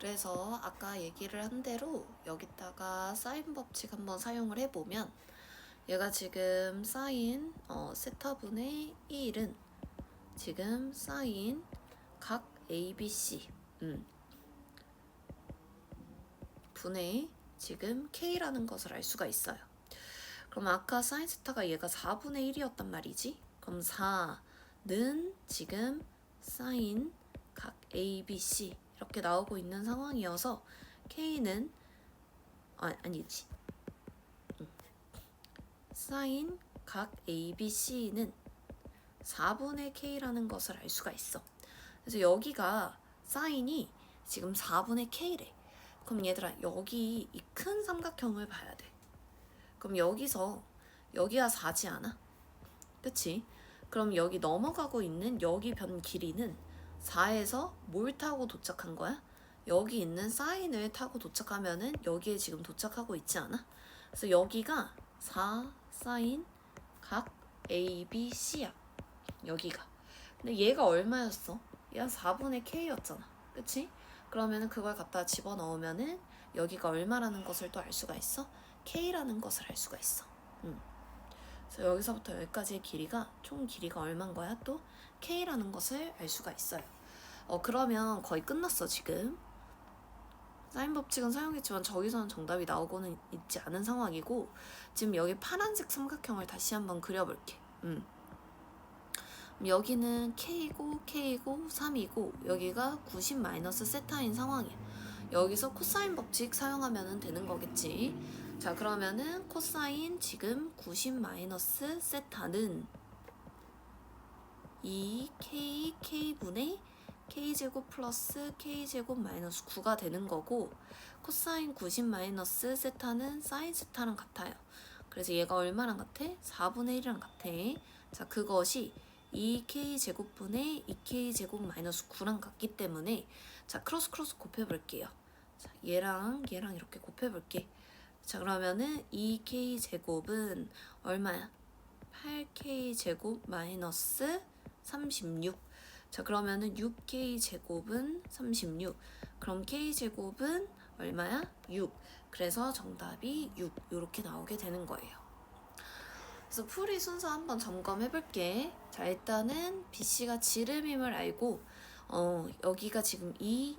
그래서 아까 얘기를 한 대로 여기다가 사인 법칙 한번 사용을 해보면 얘가 지금 사인 세타분의 1은 지금 사인 각 ABC 분의 지금 K라는 것을 알 수가 있어요. 그럼 아까 사인 세타가 얘가 4분의 1이었단 말이지. 그럼 4는 지금 사인 각 ABC 이렇게 나오고 있는 상황이어서 K는 아니지. 사인 각 ABC는 4분의 K라는 것을 알 수가 있어. 그래서 여기가 사인이 지금 4분의 K래. 그럼 얘들아 여기 이 큰 삼각형을 봐야 돼. 그럼 여기서 여기가 4지 않아? 그치? 그럼 여기 넘어가고 있는 여기 변 길이는 4에서 뭘 타고 도착한 거야? 여기 있는 사인을 타고 도착하면은 여기에 지금 도착하고 있지 않아? 그래서 여기가 4 사인 각 A, B, C야. 여기가. 근데 얘가 얼마였어? 얘가 4분의 K였잖아. 그치? 그러면은 그걸 갖다 집어넣으면은 여기가 얼마라는 것을 또 알 수가 있어? K라는 것을 알 수가 있어. 그래서 여기서부터 여기까지의 길이가 총 길이가 얼마인 거야? 또 K라는 것을 알 수가 있어요. 그러면 거의 끝났어 지금. 사인 법칙은 사용했지만 저기서는 정답이 나오고는 있지 않은 상황이고 지금 여기 파란색 삼각형을 다시 한번 그려볼게. 여기는 K고 K고 3이고 여기가 90 마이너스 세타인 상황이야. 여기서 코사인 법칙 사용하면 되는 거겠지. 자 그러면은 코사인 지금 90 마이너스 세타는 2K K분의 K제곱 플러스 K제곱 마이너스 9가 되는 거고 코사인 90 마이너스 세타는 사인 세타랑 같아요. 그래서 얘가 얼마랑 같아? 4분의 1이랑 같아. 자 그것이 2K제곱분의 2K제곱 마이너스 9랑 같기 때문에 자 크로스 곱해볼게요. 자 얘랑 이렇게 곱해볼게. 자 그러면은 2K제곱은 얼마야? 8K제곱 마이너스 36. 자 그러면은 6K제곱은 36. 그럼 K제곱은 얼마야? 6. 그래서 정답이 6 이렇게 나오게 되는 거예요. 그래서 풀이 순서 한번 점검해 볼게. 자 일단은 BC가 지름임을 알고 여기가 지금 2.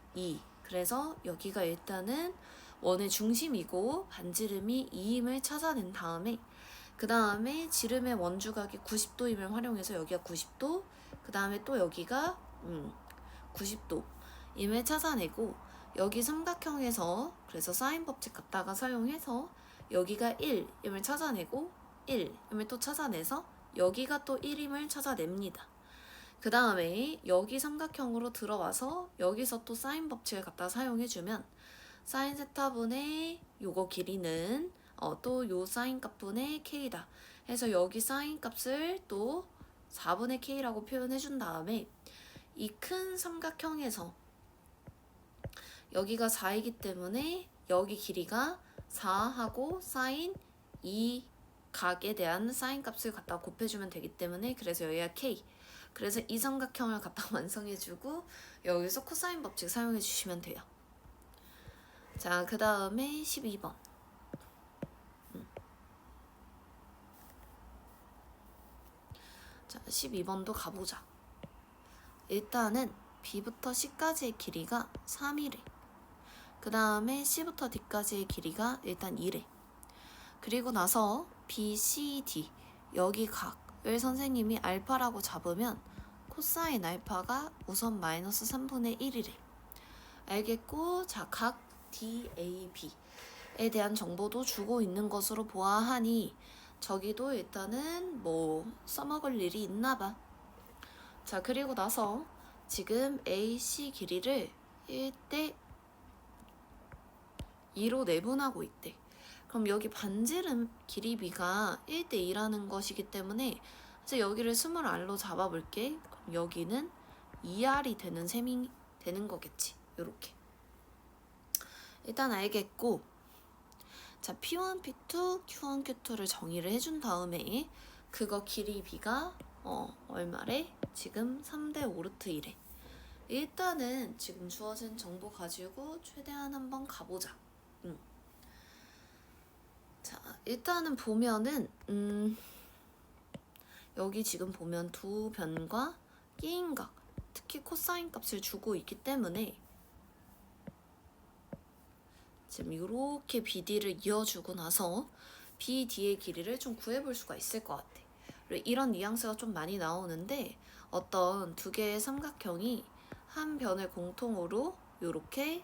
그래서 여기가 일단은 원의 중심이고 반지름이 2임을 찾아낸 다음에 그 다음에 지름의 원주각이 90도임을 활용해서 여기가 90도 그 다음에 또 여기가 90도임을 찾아내고 여기 삼각형에서 그래서 사인 법칙 갖다가 사용해서 여기가 1임을 찾아내고 1임을 또 찾아내서 여기가 또 1임을 찾아냅니다. 그 다음에 여기 삼각형으로 들어와서 여기서 또 사인 법칙을 갖다 사용해주면 사인 세타분의 요거 길이는 또 요 사인 값분의 K다 해서 여기 사인 값을 또 4분의 K라고 표현해준 다음에 이 큰 삼각형에서 여기가 4이기 때문에 여기 길이가 4하고 사인 2 각에 대한 사인 값을 갖다 곱해주면 되기 때문에 그래서 여기가 K. 그래서 이 삼각형을 갖다 완성해주고 여기서 코사인 법칙 사용해주시면 돼요. 자, 그 다음에 12번. 자, 12번도 가보자. 일단은 B부터 C까지의 길이가 3이래. 그 다음에 C부터 D까지의 길이가 일단 2래. 그리고 나서 B, C, D 여기 각을 선생님이 알파라고 잡으면 코사인 알파가 우선 마이너스 3분의 1이래. 알겠고 자, 각 DAB에 대한 정보도 주고 있는 것으로 보아하니 저기도 일단은 뭐 써먹을 일이 있나봐. 자 그리고 나서 지금 AC 길이를 1대 2로 내분하고 있대. 그럼 여기 반지름 길이 B가 1대 2라는 것이기 때문에 이제 여기를 20R로 잡아볼게. 그럼 여기는 2R이 되는 셈이 되는 거겠지. 요렇게. 일단 알겠고 자 P1, P2, Q1, Q2를 정의를 해준 다음에 그거 길이 B가 얼마래? 지금 3대 5루트 1에 일단은 지금 주어진 정보 가지고 최대한 한번 가보자. 자, 일단은 보면은 여기 지금 보면 두 변과 끼인 각, 특히 코사인 값을 주고 있기 때문에 지금 이렇게 BD를 이어주고 나서 BD의 길이를 좀 구해볼 수가 있을 것 같아. 그리고 이런 뉘앙스가 좀 많이 나오는데 어떤 두 개의 삼각형이 한 변을 공통으로 이렇게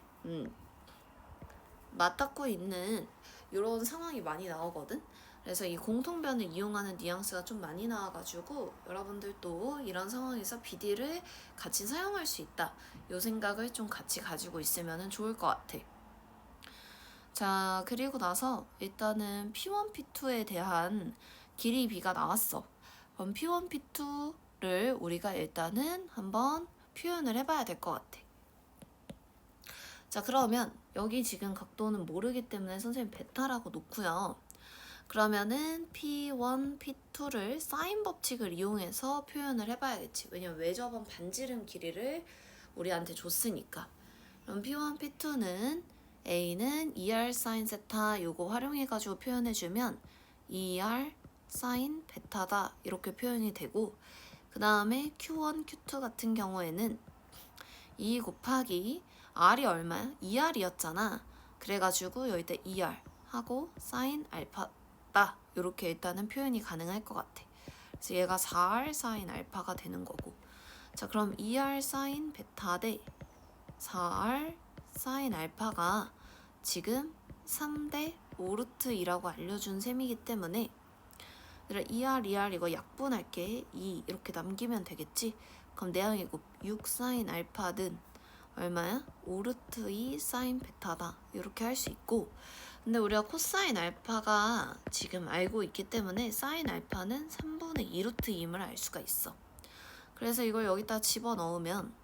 맞닿고 있는 이런 상황이 많이 나오거든. 그래서 이 공통변을 이용하는 뉘앙스가 좀 많이 나와가지고 여러분들도 이런 상황에서 BD를 같이 사용할 수 있다. 이 생각을 좀 같이 가지고 있으면 좋을 것 같아. 자, 그리고 나서 일단은 P1, P2에 대한 길이 B가 나왔어. 그럼 P1, P2를 우리가 일단은 한번 표현을 해봐야 될 것 같아. 자, 그러면 여기 지금 각도는 모르기 때문에 선생님 베타라고 놓고요. 그러면은 P1, P2를 사인 법칙을 이용해서 표현을 해봐야겠지. 왜냐면 외접원 반지름 길이를 우리한테 줬으니까. 그럼 P1, P2는 A는 2R 사인 세타 요거 활용해가지고 표현해주면 2R 사인 베타다 이렇게 표현이 되고, 그 다음에 Q1, Q2 같은 경우에는 2 곱하기 R이 얼마야? 2R이었잖아. 그래가지고 여기다 2R 하고 사인 알파다 이렇게 일단은 표현이 가능할 것 같아. 그래서 얘가 4R 사인 알파가 되는 거고. 자, 그럼 2R 사인 베타 대 4R 사인 알파가 지금 3대 5루트 2라고 알려준 셈이기 때문에 2R, 2R 이거 약분할게. 2 이렇게 남기면 되겠지? 그럼 내항의 곱 6 사인 알파는 얼마야? 5루트 2 사인 베타다 이렇게 할 수 있고, 근데 우리가 코사인 알파가 지금 알고 있기 때문에 사인 알파는 3분의 2루트 2임을 알 수가 있어. 그래서 이걸 여기다 집어넣으면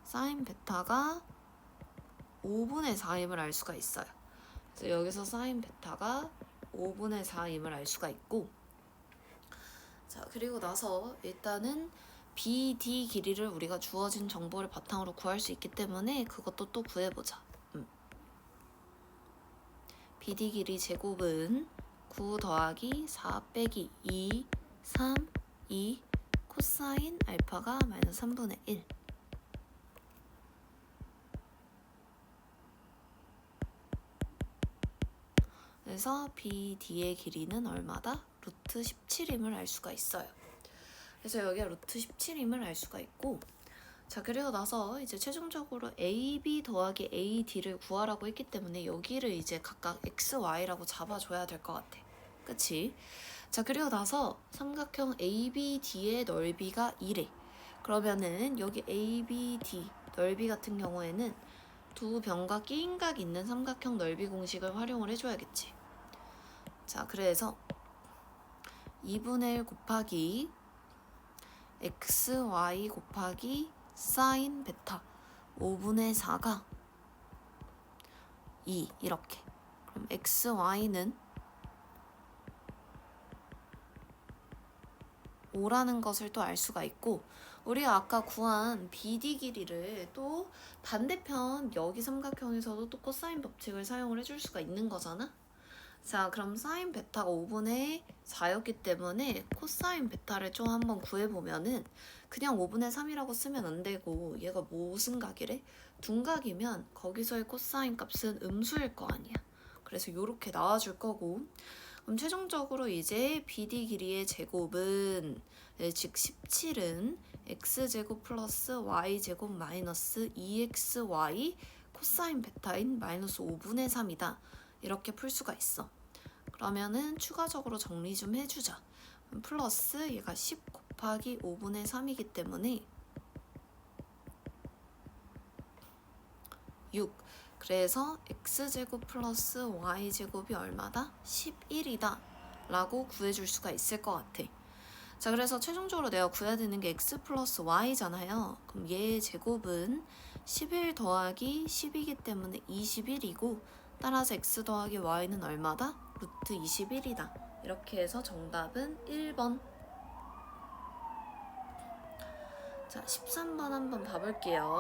사인 베타가 5분의 4임을 알 수가 있어요. 그래서 여기서 사인 베타가 5분의 4임을 알 수가 있고, 자, 그리고 나서 일단은 BD 길이를 우리가 주어진 정보를 바탕으로 구할 수 있기 때문에 그것도 또 구해보자. BD 길이 제곱은 9 더하기 4 빼기 2, 3, 2 코사인 알파가 마이너스 3분의 1. 그래서 BD의 길이는 얼마다? 루트 17임을 알 수가 있어요. 그래서 여기가 루트 17임을 알 수가 있고, 자, 그리고 나서 이제 최종적으로 AB 더하기 AD를 구하라고 했기 때문에 여기를 이제 각각 XY라고 잡아줘야 될 것 같아. 그치? 자, 그리고 나서 삼각형 ABD의 넓이가 2래. 그러면은 여기 ABD 넓이 같은 경우에는 두 변과 끼인 각 있는 삼각형 넓이 공식을 활용을 해줘야겠지. 자, 그래서 2분의 1 곱하기 XY 곱하기 사인 베타 5분의 4가 2 이렇게. 그럼 XY는 5라는 것을 또 알 수가 있고, 우리가 아까 구한 BD 길이를 또 반대편 여기 삼각형에서도 또 코사인 법칙을 사용을 해줄 수가 있는 거잖아. 자, 그럼 사인 베타가 5분의 4였기 때문에 코사인 베타를 좀 한번 구해보면은 그냥 5분의 3이라고 쓰면 안 되고, 얘가 무슨 각이래? 둔각이면 거기서의 코사인 값은 음수일 거 아니야. 그래서 이렇게 나와줄 거고, 그럼 최종적으로 이제 BD 길이의 제곱은 즉 17은 x제곱 플러스 y제곱 마이너스 2xy 코사인 베타인 마이너스 5분의 3이다. 이렇게 풀 수가 있어. 그러면은 추가적으로 정리 좀 해주자. 플러스 얘가 10 곱하기 5분의 3이기 때문에 6. 그래서 x제곱 플러스 y제곱이 얼마다? 11이다 라고 구해줄 수가 있을 것 같아. 자, 그래서 최종적으로 내가 구해야 되는 게 x 플러스 y잖아요. 그럼 얘의 제곱은 11 더하기 10이기 때문에 21이고, 따라서 x 더하기 y는 얼마다? 루트 21이다. 이렇게 해서 정답은 1번. 자, 13번 한번 봐볼게요.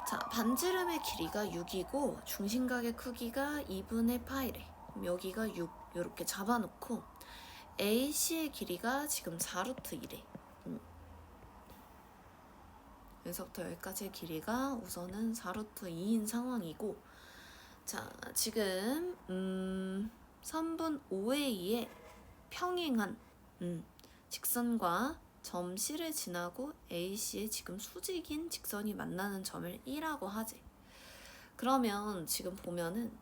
자, 반지름의 길이가 6이고 중심각의 크기가 2분의 파이래. 그럼 여기가 6 이렇게 잡아놓고 AC의 길이가 지금 4루트 2래. 여기서부터 여기까지의 길이가 우선은 4루트 2인 상황이고, 자, 지금 선분 OA에 평행한 직선과 점 C를 지나고 AC의 지금 수직인 직선이 만나는 점을 E라고 하지. 그러면 지금 보면은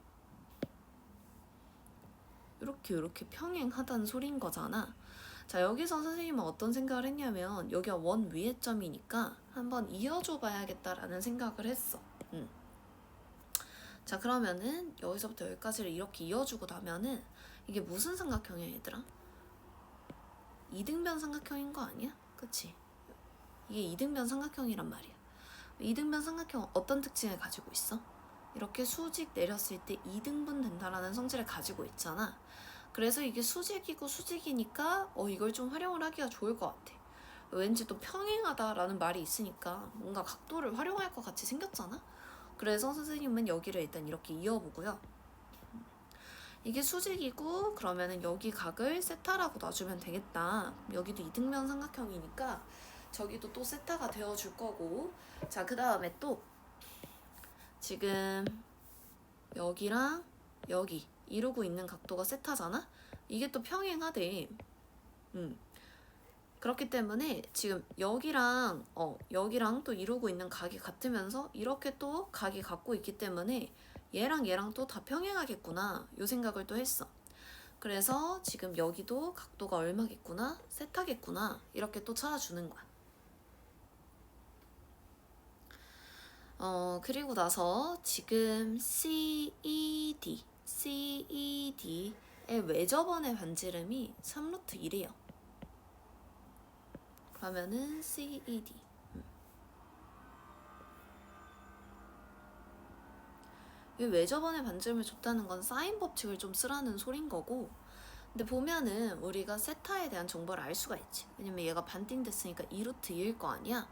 이렇게 평행하다는 소린 거잖아. 자, 여기서 선생님은 어떤 생각을 했냐면 여기가 원 위의 점이니까 한번 이어줘 봐야겠다라는 생각을 했어. 자, 그러면은 여기서부터 여기까지를 이렇게 이어주고 나면은 이게 무슨 삼각형이야, 얘들아? 이등변 삼각형인 거 아니야? 그치? 이게 이등변 삼각형이란 말이야. 이등변 삼각형은 어떤 특징을 가지고 있어? 이렇게 수직 내렸을 때 2등분 된다라는 성질을 가지고 있잖아. 그래서 이게 수직이고 수직이니까 이걸 좀 활용을 하기가 좋을 것 같아. 왠지 또 평행하다라는 말이 있으니까 뭔가 각도를 활용할 것 같이 생겼잖아. 그래서 선생님은 여기를 일단 이렇게 이어보고요. 이게 수직이고 그러면은 여기 각을 세타라고 놔주면 되겠다. 여기도 이등변 삼각형이니까 저기도 또 세타가 되어줄 거고. 자, 그 다음에 또 지금 여기랑 여기 이루고 있는 각도가 세타잖아? 이게 또 평행하대. 그렇기 때문에 지금 여기랑 또 이루고 있는 각이 같으면서 이렇게 또 각이 같고 있기 때문에 얘랑 또 다 평행하겠구나, 요 생각을 또 했어. 그래서 지금 여기도 각도가 얼마겠구나, 세타겠구나, 이렇게 또 찾아주는 거야. 그리고 나서 지금 CED의 외접원의 반지름이 3루트 1이에요. 그러면은 CED 이 외접원의 반지름을 줬다는 건 사인 법칙을 좀 쓰라는 소린 거고, 근데 보면은 우리가 세타에 대한 정보를 알 수가 있지. 왜냐면 얘가 반띵 됐으니까 2루트 2일 거 아니야.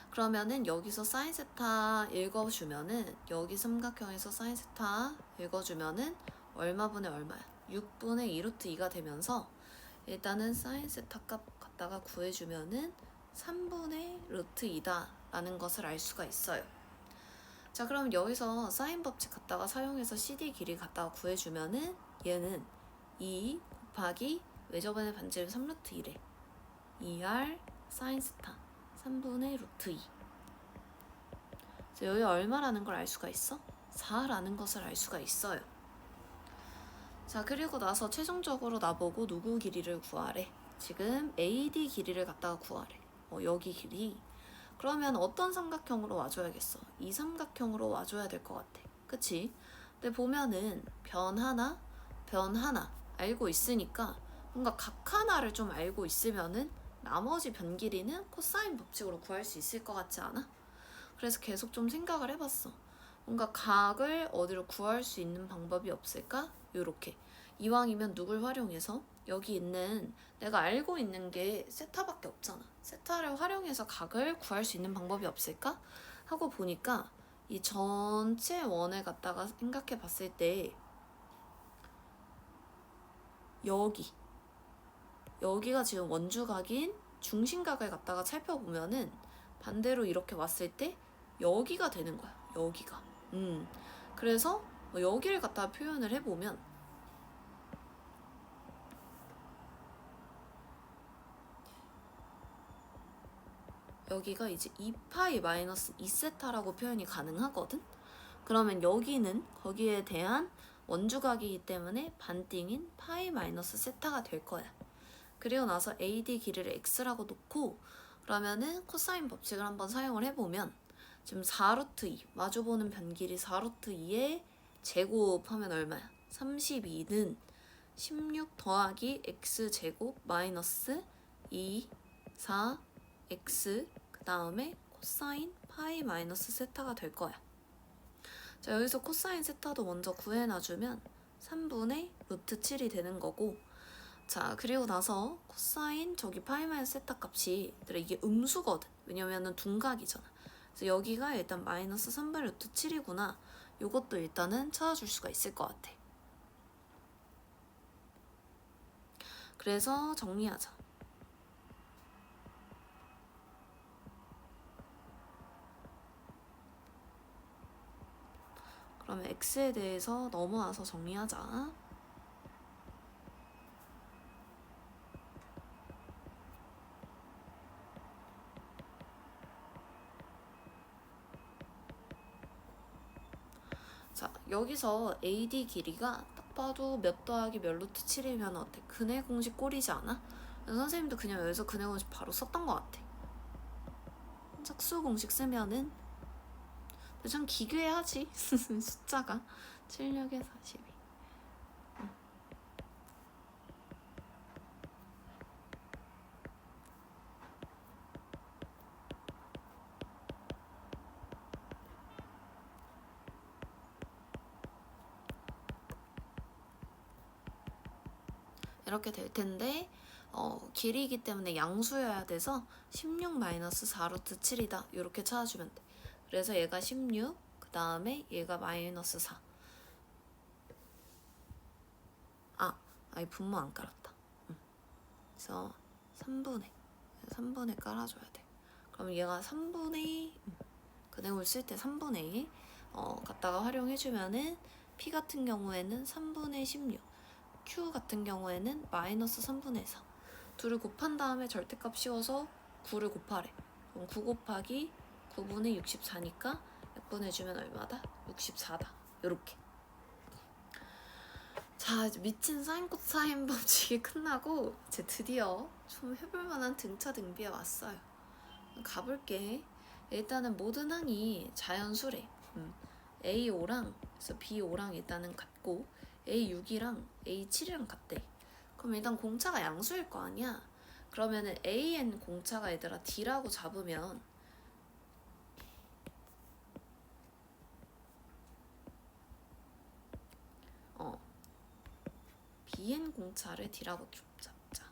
그러면은 여기서 사인 세타 읽어주면은 여기 삼각형에서 사인 세타 읽어주면은 얼마분의 얼마야? 6분의 2루트 2가 되면서 일단은 사인 세타 값 갖다가 구해주면은 3분의 루트 2다 라는 것을 알 수가 있어요. 자, 그럼 여기서 사인 법칙 갖다가 사용해서 CD 길이 갖다가 구해주면은 얘는 2 곱하기 외접원의 반지름 3루트 1에 2R 사인 세타 3분의 루트 2. 여기 얼마라는 걸 알 수가 있어? 4라는 것을 알 수가 있어요. 자, 그리고 나서 최종적으로 나보고 누구 길이를 구하래? 지금 AD 길이를 갖다가 구하래. 여기 길이. 그러면 어떤 삼각형으로 와줘야겠어? 이 삼각형으로 와줘야 될 것 같아. 그치? 근데 보면은 변 하나 알고 있으니까 뭔가 각 하나를 좀 알고 있으면은 나머지 변 길이는 코사인 법칙으로 구할 수 있을 것 같지 않아? 그래서 계속 좀 생각을 해봤어. 뭔가 각을 어디로 구할 수 있는 방법이 없을까? 요렇게. 이왕이면 누굴 활용해서 여기 있는 내가 알고 있는 게 세타밖에 없잖아. 세타를 활용해서 각을 구할 수 있는 방법이 없을까? 하고 보니까 이 전체 원을 갖다가 생각해 봤을 때 여기가 지금 원주각인 중심각을 갖다가 살펴보면은 반대로 이렇게 왔을 때 여기가 되는 거야. 여기가. 그래서 여기를 갖다가 표현을 해보면 여기가 이제 2파이 마이너스 2세타라고 표현이 가능하거든? 그러면 여기는 거기에 대한 원주각이기 때문에 반띵인 파이 마이너스 세타가 될 거야. 그리고 나서 AD 길이를 X라고 놓고 그러면은 코사인 법칙을 한번 사용을 해보면 지금 4루트 2 마주보는 변 길이 4루트 2에 제곱하면 얼마야? 32는 16 더하기 X제곱 마이너스 2, 4, X 그 다음에 코사인 파이 마이너스 세타가 될 거야. 자, 여기서 코사인 세타도 먼저 구해놔주면 3분의 루트 7이 되는 거고, 자, 그리고 나서 코사인 저기 파이 마이너스 세타 값이 이게 음수거든. 왜냐면은 둔각이잖아. 그래서 여기가 일단 마이너스 3분의 루트 7이구나. 요것도 일단은 찾아줄 수가 있을 것 같아. 그래서 정리하자. 그러면 x에 대해서 넘어와서 정리하자. 자, 여기서 AD 길이가 딱 봐도 몇 더하기 몇 루트 7이면 어때? 근해 공식 꼴이지 않아? 선생님도 그냥 여기서 근해 공식 바로 썼던 것 같아. 짝수 공식 쓰면은 참 기괴하지. 숫자가 76에 42. 이렇게 될 텐데 길이이기 때문에 양수여야 돼서 16 마이너스 4 루트 7이다. 이렇게 찾아주면 돼. 그래서 얘가 16, 그 다음에 얘가 마이너스 4. 아이 분모 안 깔았다. 그래서 3분의 깔아줘야 돼. 그럼 얘가 3분의 근해골 쓸 때 3분의 갖다가 활용해주면은 P 같은 경우에는 3분의 16, Q 같은 경우에는 마이너스 3분의 4. 둘을 곱한 다음에 절대값 씌워서 9를 곱하래. 그럼 9 곱하기 9분의 64니까 약분해주면 얼마다? 64다. 요렇게. 자, 이제 미친 사인 코사인 법칙이 끝나고 이제 드디어 좀 해볼 만한 등차 등비에 왔어요. 가볼게. 일단은 모든 항이 자연수래. A5랑 그래서 B5랑 일단은 같고 A6이랑 A7이랑 같대. 그럼 일단 공차가 양수일 거 아니야? 그러면은 AN 공차가 얘들아 D라고 잡으면 BN 공차를 D라고 잡자.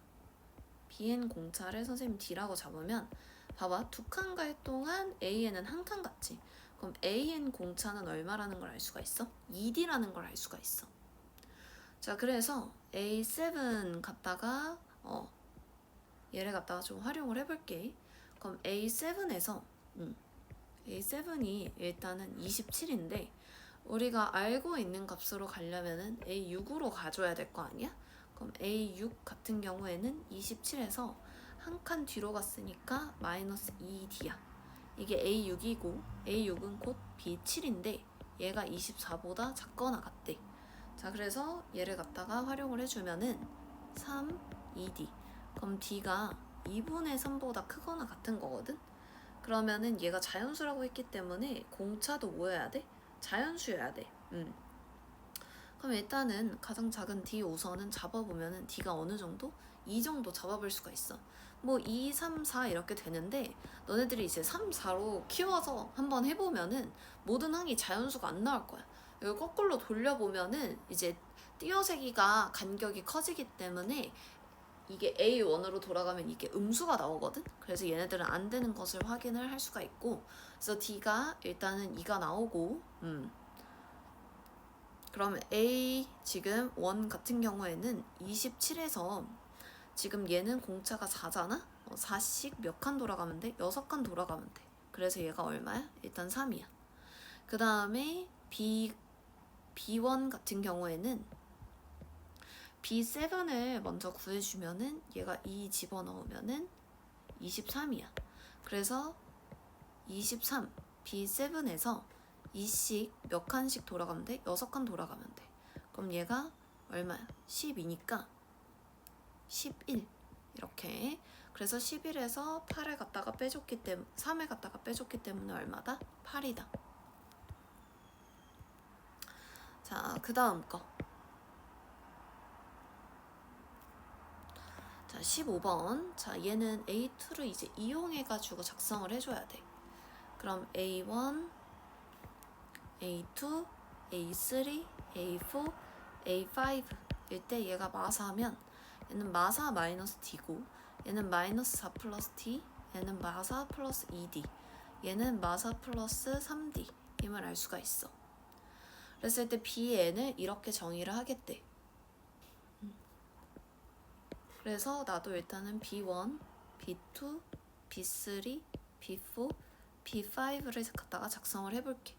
BN 공차를 선생님 D라고 잡으면 봐봐, 두 칸 갈 동안 AN은 한 칸 갔지. 그럼 AN 공차는 얼마라는 걸 알 수가 있어? 2D라는 걸 알 수가 있어. 자, 그래서 A7 갖다가 얘를 갖다가 좀 활용을 해볼게. 그럼 A7에서 A7이 일단은 27인데 우리가 알고 있는 값으로 가려면은 A6으로 가줘야 될 거 아니야? 그럼 A6 같은 경우에는 27에서 한 칸 뒤로 갔으니까 마이너스 2D야. 이게 A6이고 A6은 곧 B7인데 얘가 24보다 작거나 같대. 자, 그래서 얘를 갖다가 활용을 해주면은 3, 2D. 그럼 D가 2분의 3보다 크거나 같은 거거든? 그러면은 얘가 자연수라고 했기 때문에 공차도 뭐여야 돼? 자연수여야 돼. 그럼 일단은 가장 작은 D 5선은 잡아보면은 D가 어느 정도? 2 정도 잡아볼 수가 있어. 뭐 2, 3, 4 이렇게 되는데 너네들이 이제 3, 4로 키워서 한번 해보면은 모든 항이 자연수가 안 나올 거야. 이걸 거꾸로 돌려보면은 이제 띄어세기가 간격이 커지기 때문에 이게 A1으로 돌아가면 이게 음수가 나오거든? 그래서 얘네들은 안 되는 것을 확인을 할 수가 있고, 그래서 D가 일단은 2가 나오고, 그러면 A 지금 1 같은 경우에는 27에서 지금 얘는 공차가 4잖아? 4씩 몇 칸 돌아가면 돼? 6칸 돌아가면 돼. 그래서 얘가 얼마야? 일단 3이야. 그 다음에 B1 같은 경우에는 B7을 먼저 구해주면은 얘가 2 집어넣으면은 23이야. 그래서 23 B7에서 2씩 몇 칸씩 돌아가면 돼? 6칸 돌아가면 돼. 그럼 얘가 얼마야? 12니까 11 이렇게. 그래서 11에서 8을 갖다가 빼줬기 때문에 3을 갖다가 빼줬기 때문에 얼마다? 8이다. 자, 그 다음 거. 자, 15번. 자, 얘는 A2를 이제 이용해가지고 작성을 해줘야 돼. 그럼 A1 A2, A3, A4, A5 일 때 얘가 마사면 얘는 마사 마이너스 D고 얘는 마이너스 4 플러스 T, 얘는 마사 플러스 2D, 얘는 마사 플러스 3D 임을 알 수가 있어. 그랬을 때 Bn을 이렇게 정의를 하겠대. 그래서 나도 일단은 B1, B2, B3, B4, B5를 갖다가 작성을 해볼게.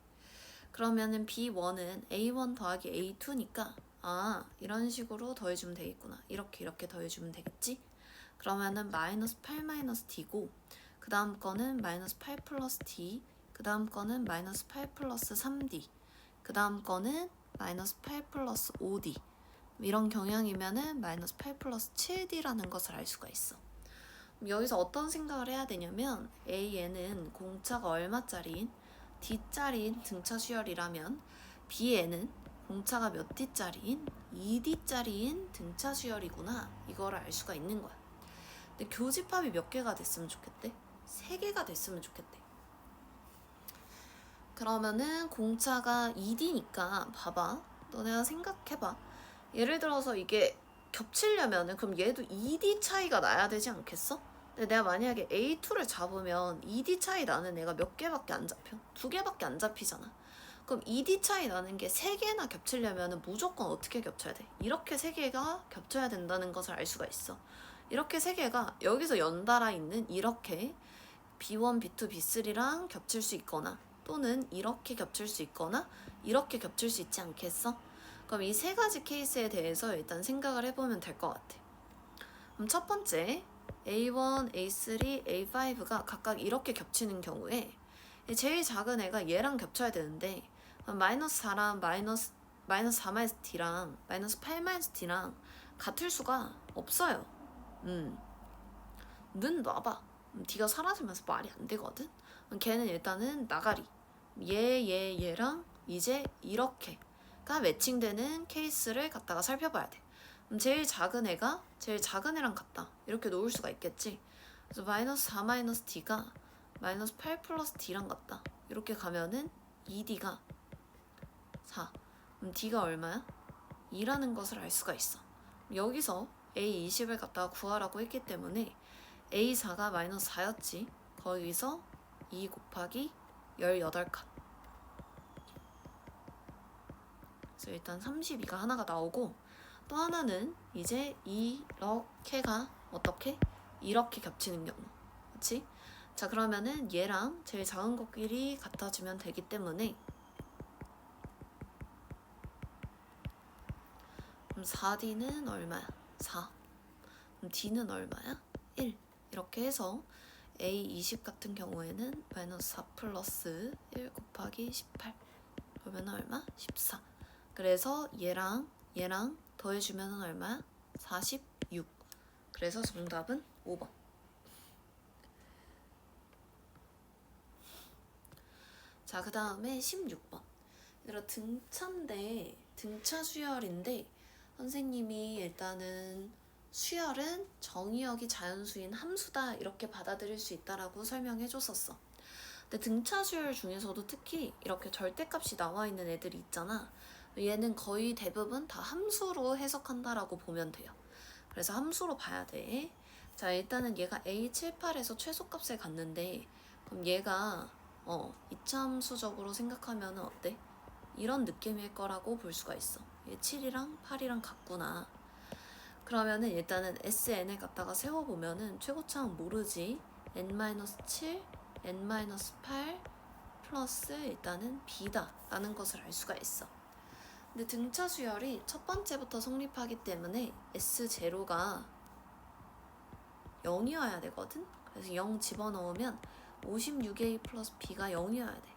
그러면은 B1은 A1 더하기 A2니까 이런 식으로 더해주면 되겠구나. 이렇게 더해주면 되겠지? 그러면은 마이너스 8 마이너스 D고 그 다음 거는 마이너스 8 플러스 D, 그 다음 거는 마이너스 8 플러스 3D, 그 다음 거는 마이너스 8 플러스 5D 이런 경향이면은 마이너스 8 플러스 7D라는 것을 알 수가 있어. 여기서 어떤 생각을 해야 되냐면 A에는 공차가 얼마짜리인 D짜리인 등차 수열이라면 B에는 공차가 몇 D짜리인 2D짜리인 등차 수열이구나 이거를 알 수가 있는 거야. 근데 교집합이 몇 개가 됐으면 좋겠대? 3개가 됐으면 좋겠대. 그러면은 공차가 2D니까 봐봐. 너네가 생각해봐. 예를 들어서 이게 겹치려면은 그럼 얘도 2D 차이가 나야 되지 않겠어? 근데 내가 만약에 A2를 잡으면 2D 차이 나는 애가 몇 개밖에 안 잡혀? 2개밖에 안 잡히잖아. 그럼 2D 차이 나는 게 3개나 겹치려면 무조건 어떻게 겹쳐야 돼? 이렇게 3개가 겹쳐야 된다는 것을 알 수가 있어. 이렇게 3개가 여기서 연달아 있는 이렇게 B1, B2, B3랑 겹칠 수 있거나 또는 이렇게 겹칠 수 있거나 이렇게 겹칠 수 있지 않겠어? 그럼 이 3가지 케이스에 대해서 일단 생각을 해보면 될 것 같아. 그럼 첫 번째 A1, A3, A5가 각각 이렇게 겹치는 경우에 제일 작은 애가 얘랑 겹쳐야 되는데 마이너스 4랑 마이너스 4 마이너스 D랑 마이너스 8 마이너스 D랑 같을 수가 없어요. 는 놔봐. D가 사라지면서 말이 안 되거든. 걔는 일단은 나가리. 얘랑 이제 이렇게가 매칭되는 케이스를 갖다가 살펴봐야 돼. 제일 작은 애가 제일 작은 애랑 같다. 이렇게 놓을 수가 있겠지. 그래서 마이너스 4 마이너스 D가 마이너스 8 플러스 D랑 같다. 이렇게 가면은 2D가 4. 그럼 D가 얼마야? 2라는 것을 알 수가 있어. 여기서 A20을 갖다가 구하라고 했기 때문에 A4가 마이너스 4였지. 거기서 2 곱하기 18칸. 그래서 일단 32가 하나가 나오고 또 하나는 이제 이렇게가 어떻게? 이렇게 겹치는 경우. 그치? 자 그러면은 얘랑 제일 작은 것끼리 같아지면 되기 때문에 그럼 4D는 얼마야? 4. 그럼 D는 얼마야? 1. 이렇게 해서 A20 같은 경우에는 마이너스 4 플러스 1 곱하기 18 그러면 얼마? 14. 그래서 얘랑 더해주면 얼마야? 46. 그래서 정답은 5번. 자, 그 다음에 16번. 얘들아 등차인데 등차 수열인데 선생님이 일단은 수열은 정의역이 자연수인 함수다 이렇게 받아들일 수 있다라고 설명해 줬었어. 근데 등차 수열 중에서도 특히 이렇게 절대값이 나와 있는 애들이 있잖아. 얘는 거의 대부분 다 함수로 해석한다라고 보면 돼요. 그래서 함수로 봐야 돼. 자 일단은 얘가 A78에서 최소값을 갖는데 그럼 얘가 이차함수적으로 생각하면 어때? 이런 느낌일 거라고 볼 수가 있어. 얘 7이랑 8이랑 같구나. 그러면은 일단은 SN을 갖다가 세워보면은 최고차는 모르지. N-7, N-8 플러스 일단은 B다 라는 것을 알 수가 있어. 근데 등차 수열이 첫 번째부터 성립하기 때문에 S0가 0이어야 되거든. 그래서 0 집어넣으면 56A 플러스 B가 0이어야 돼.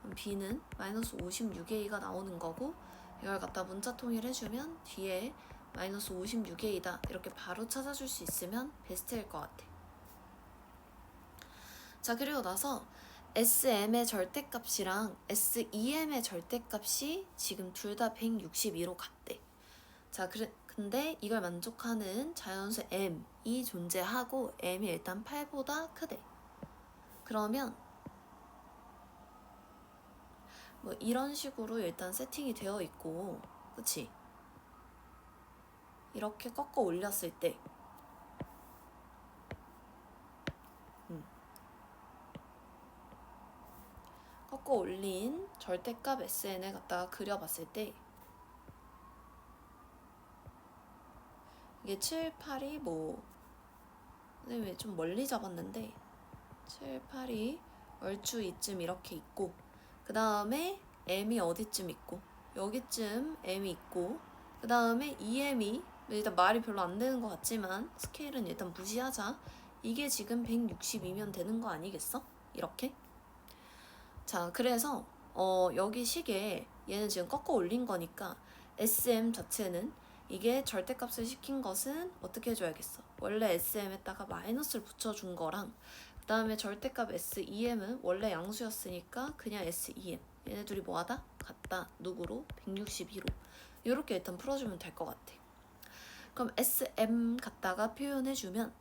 그럼 B는 마이너스 56A가 나오는 거고 이걸 갖다 문자 통일해주면 뒤에 마이너스 56A다 이렇게 바로 찾아줄 수 있으면 베스트일 것 같아. 자 그리고 나서 SM의 절대값이랑 SEM의 절대값이 지금 둘 다 162로 같대. 자 근데 이걸 만족하는 자연수 M이 존재하고 M이 일단 8보다 크대. 그러면 뭐 이런 식으로 일단 세팅이 되어 있고, 그치? 이렇게 꺾어 올렸을 때 꺾어 올린 절대값 SN을 갖다가 그려봤을 때 이게 7, 8이 뭐 선생님이 좀 멀리 잡았는데 7, 8이 얼추 이쯤 이렇게 있고, 그 다음에 M이 어디쯤 있고, 여기쯤 M이 있고, 그 다음에 EM이 일단 말이 별로 안 되는 것 같지만 스케일은 일단 무시하자. 이게 지금 160이면 되는 거 아니겠어? 이렇게. 자, 그래서 여기 식에 얘는 지금 꺾어 올린 거니까 SM 자체는 이게 절대값을 시킨 것은 어떻게 해줘야겠어? 원래 SM에다가 마이너스를 붙여준 거랑, 그 다음에 절대값 SEM은 원래 양수였으니까 그냥 SEM, 얘네 둘이 뭐하다? 같다. 누구로? 162로. 이렇게 일단 풀어주면 될 것 같아. 그럼 SM 갖다가 표현해주면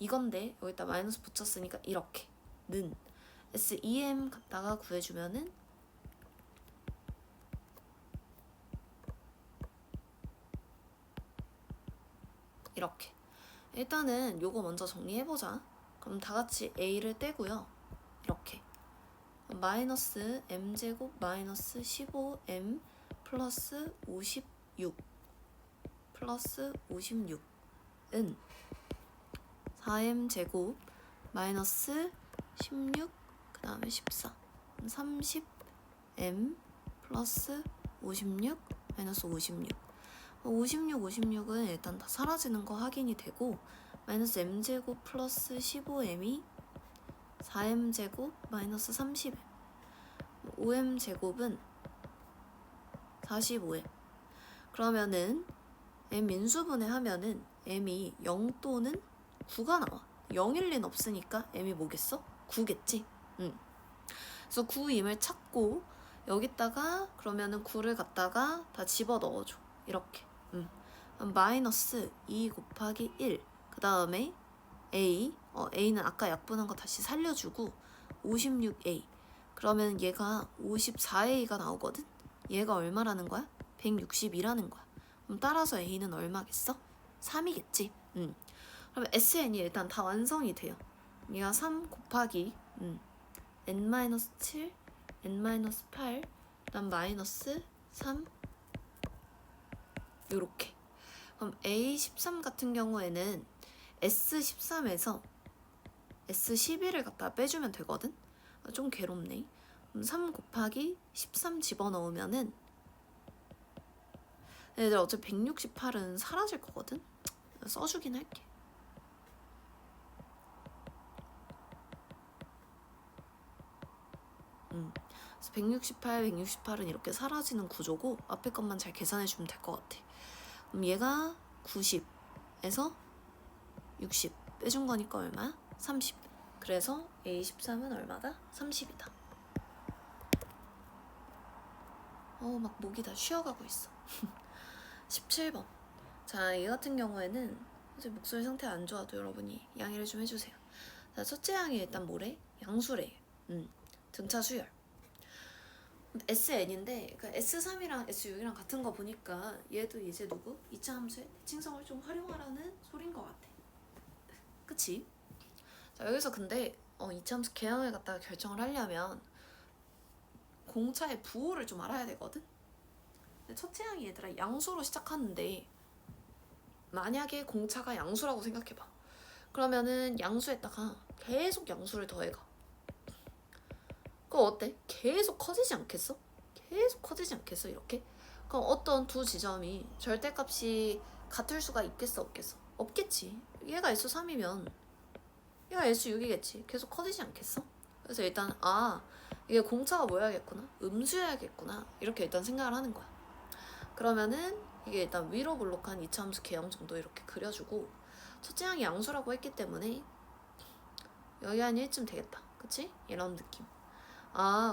이건데 여기다 마이너스 붙였으니까 이렇게 는 SEM 갖다가 구해주면은 이렇게. 일단은 요거 먼저 정리해보자. 그럼 다같이 A를 떼고요. 이렇게 마이너스 M제곱 마이너스 15M 플러스 56 플러스 56은 4M제곱 마이너스 16 그 다음에 14 30M 플러스 56 마이너스 56 56은 일단 다 사라지는 거 확인이 되고, 마이너스 M제곱 플러스 15M이 4M제곱 마이너스 30M 5M제곱은 45M. 그러면은 M 인수분해 하면은 M이 0 또는 9가 나와. 0일 리는 없으니까 M이 뭐겠어? 9겠지? 그래서 9임을 찾고 여기다가 그러면은 9를 갖다가 다 집어 넣어줘. 이렇게. 마이너스 2 곱하기 1. 그 다음에 A. A는 아까 약분한 거 다시 살려주고 56A. 그러면 얘가 54A가 나오거든? 얘가 얼마라는 거야? 160이라는 거야. 그럼 따라서 A는 얼마겠어? 3이겠지? 그러면 SN이 일단 다 완성이 돼요. 얘가 3 곱하기 n-7, n-8, 그다음 마이너스 3 요렇게. 그럼 A13 같은 경우에는 S13에서 S11을 갖다 빼주면 되거든? 좀 괴롭네. 그럼 3 곱하기 13 집어넣으면은 얘들 어차피 168은 사라질 거거든? 써주긴 할게. 그래서 168, 168은 이렇게 사라지는 구조고 앞에 것만 잘 계산해주면 될 것 같아. 그럼 얘가 90에서 60 빼준 거니까 얼마야? 30. 그래서 A13은 얼마다? 30이다. 막 목이 다 쉬어가고 있어. 17번. 자, 얘 같은 경우에는 이제 목소리 상태 안 좋아도 여러분이 양해를 좀 해주세요. 자, 첫째 항이 일단 뭐래? 양수래. 등차 수열. SN인데 그 S3이랑 S6이랑 같은 거 보니까 얘도 이제 누구? 2차 함수의 대칭성을 좀 활용하라는 소린 것 같아. 그치? 자, 여기서 근데 2차 함수 개항을 갖다가 결정을 하려면 공차의 부호를 좀 알아야 되거든? 근데 첫째 항이 얘들아 양수로 시작하는데 만약에 공차가 양수라고 생각해봐. 그러면은 양수에다가 계속 양수를 더해가. 그럼 어때? 계속 커지지 않겠어? 계속 커지지 않겠어 이렇게? 그럼 어떤 두 지점이 절대값이 같을 수가 있겠어 없겠어? 없겠지. 얘가 S3이면 얘가 S6이겠지. 계속 커지지 않겠어? 그래서 일단 이게 공차가 뭐야겠구나? 음수여야겠구나. 이렇게 일단 생각을 하는 거야. 그러면은 이게 일단 위로 볼록한 이차함수 개형 정도 이렇게 그려주고, 첫째 항이 양수라고 했기 때문에 여기 한 1쯤 되겠다. 그치? 이런 느낌.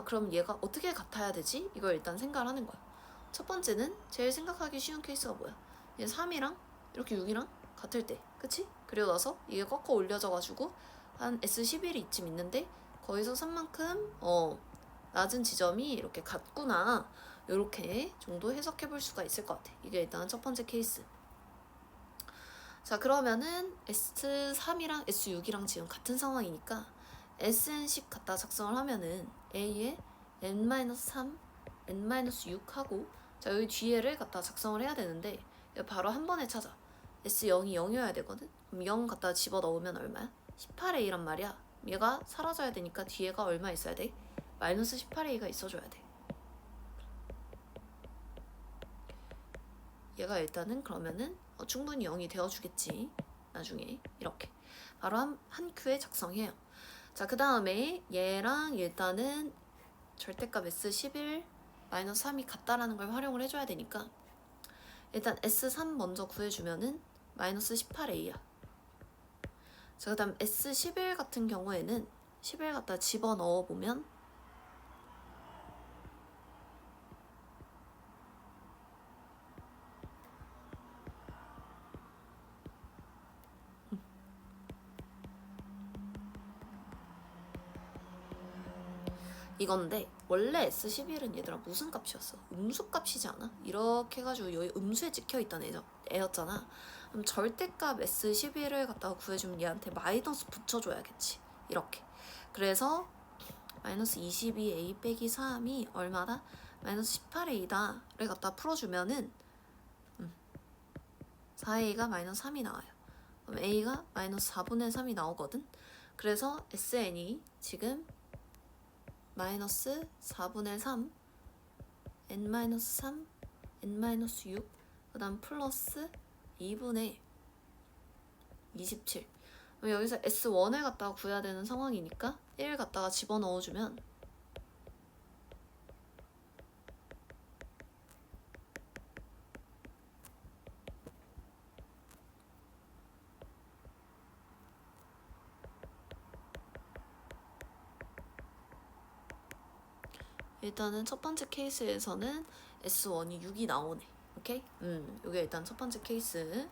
그럼 얘가 어떻게 같아야 되지? 이걸 일단 생각을 하는 거야. 첫 번째는 제일 생각하기 쉬운 케이스가 뭐야? 얘 3이랑 이렇게 6이랑 같을 때, 그치? 그리고 나서 이게 꺾어 올려져가지고 한 S11이 이쯤 있는데 거기서 3만큼 낮은 지점이 이렇게 같구나, 이렇게 정도 해석해 볼 수가 있을 것 같아. 이게 일단 첫 번째 케이스. 자, 그러면은 S3이랑 S6이랑 지금 같은 상황이니까 SN식 갖다 작성을 하면은 A에 N-3, N-6 하고, 자, 여기 뒤에를 갖다 작성을 해야 되는데 바로 한 번에 찾아. S0이 0이어야 되거든. 그럼 0 갖다 집어넣으면 얼마야? 18A란 말이야. 얘가 사라져야 되니까 뒤에가 얼마 있어야 돼? 마이너스 18A가 있어줘야 돼. 얘가 일단은 그러면은 충분히 0이 되어주겠지. 나중에 이렇게 바로 한 큐에 작성해요. 자, 그 다음에 얘랑 일단은 절대값 S11 마이너스 3이 같다라는 걸 활용을 해줘야 되니까 일단 S3 먼저 구해주면은 마이너스 18A야. 자, 그 다음 S11 같은 경우에는 11 갖다 집어넣어보면 이건데, 원래 S11은 얘들아 무슨 값이었어? 음수 값이지 않아? 이렇게 해가지고 여기 음수에 찍혀있던 애였잖아. 그럼 절대값 S11을 갖다가 구해주면 얘한테 마이너스 붙여줘야겠지. 이렇게. 그래서 마이너스 22A 빼기 3이 얼마다? 마이너스 18A다 를 갖다 풀어주면은 4A가 마이너스 3이 나와요. 그럼 A가 마이너스 4분의 3이 나오거든. 그래서 SN이 지금 마이너스 4분의 3, n-3, n-6, 그 다음 플러스 2분의 27. 그럼 여기서 S1을 갖다가 구해야 되는 상황이니까 1 갖다가 집어넣어주면 일단은 첫 번째 케이스에서는 S1이 6이 나오네. 오케이? 요게 일단 첫 번째 케이스.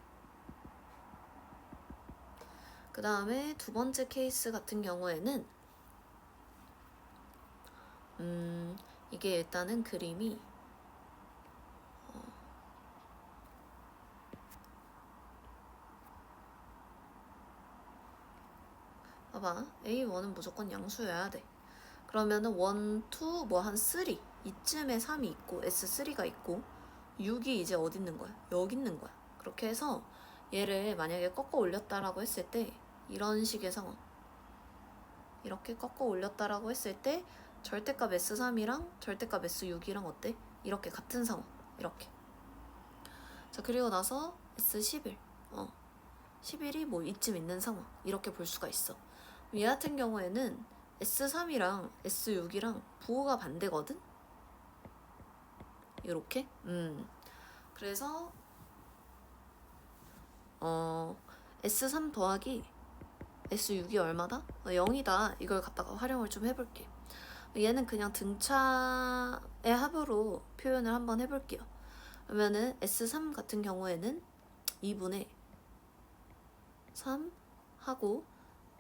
그 다음에 두 번째 케이스 같은 경우에는 이게 일단은 그림이 봐봐. A1은 무조건 양수여야 돼. 그러면은 1, 2, 뭐 한 3 이쯤에 3이 있고 S3가 있고 6이 이제 어디 있는 거야? 여기 있는 거야. 그렇게 해서 얘를 만약에 꺾어 올렸다라고 했을 때 이런 식의 상황, 이렇게 꺾어 올렸다라고 했을 때 절대값 S3이랑 절대값 S6이랑 어때? 이렇게 같은 상황. 이렇게. 자, 그리고 나서 S11 11이 뭐 이쯤 있는 상황, 이렇게 볼 수가 있어. 얘 같은 경우에는 S3이랑 S6이랑 부호가 반대거든? 이렇게? 그래서 S3 더하기 S6이 얼마다? 0이다. 이걸 갖다가 활용을 좀 해볼게. 얘는 그냥 등차의 합으로 표현을 한번 해볼게요. 그러면은 S3 같은 경우에는 2분의 3 하고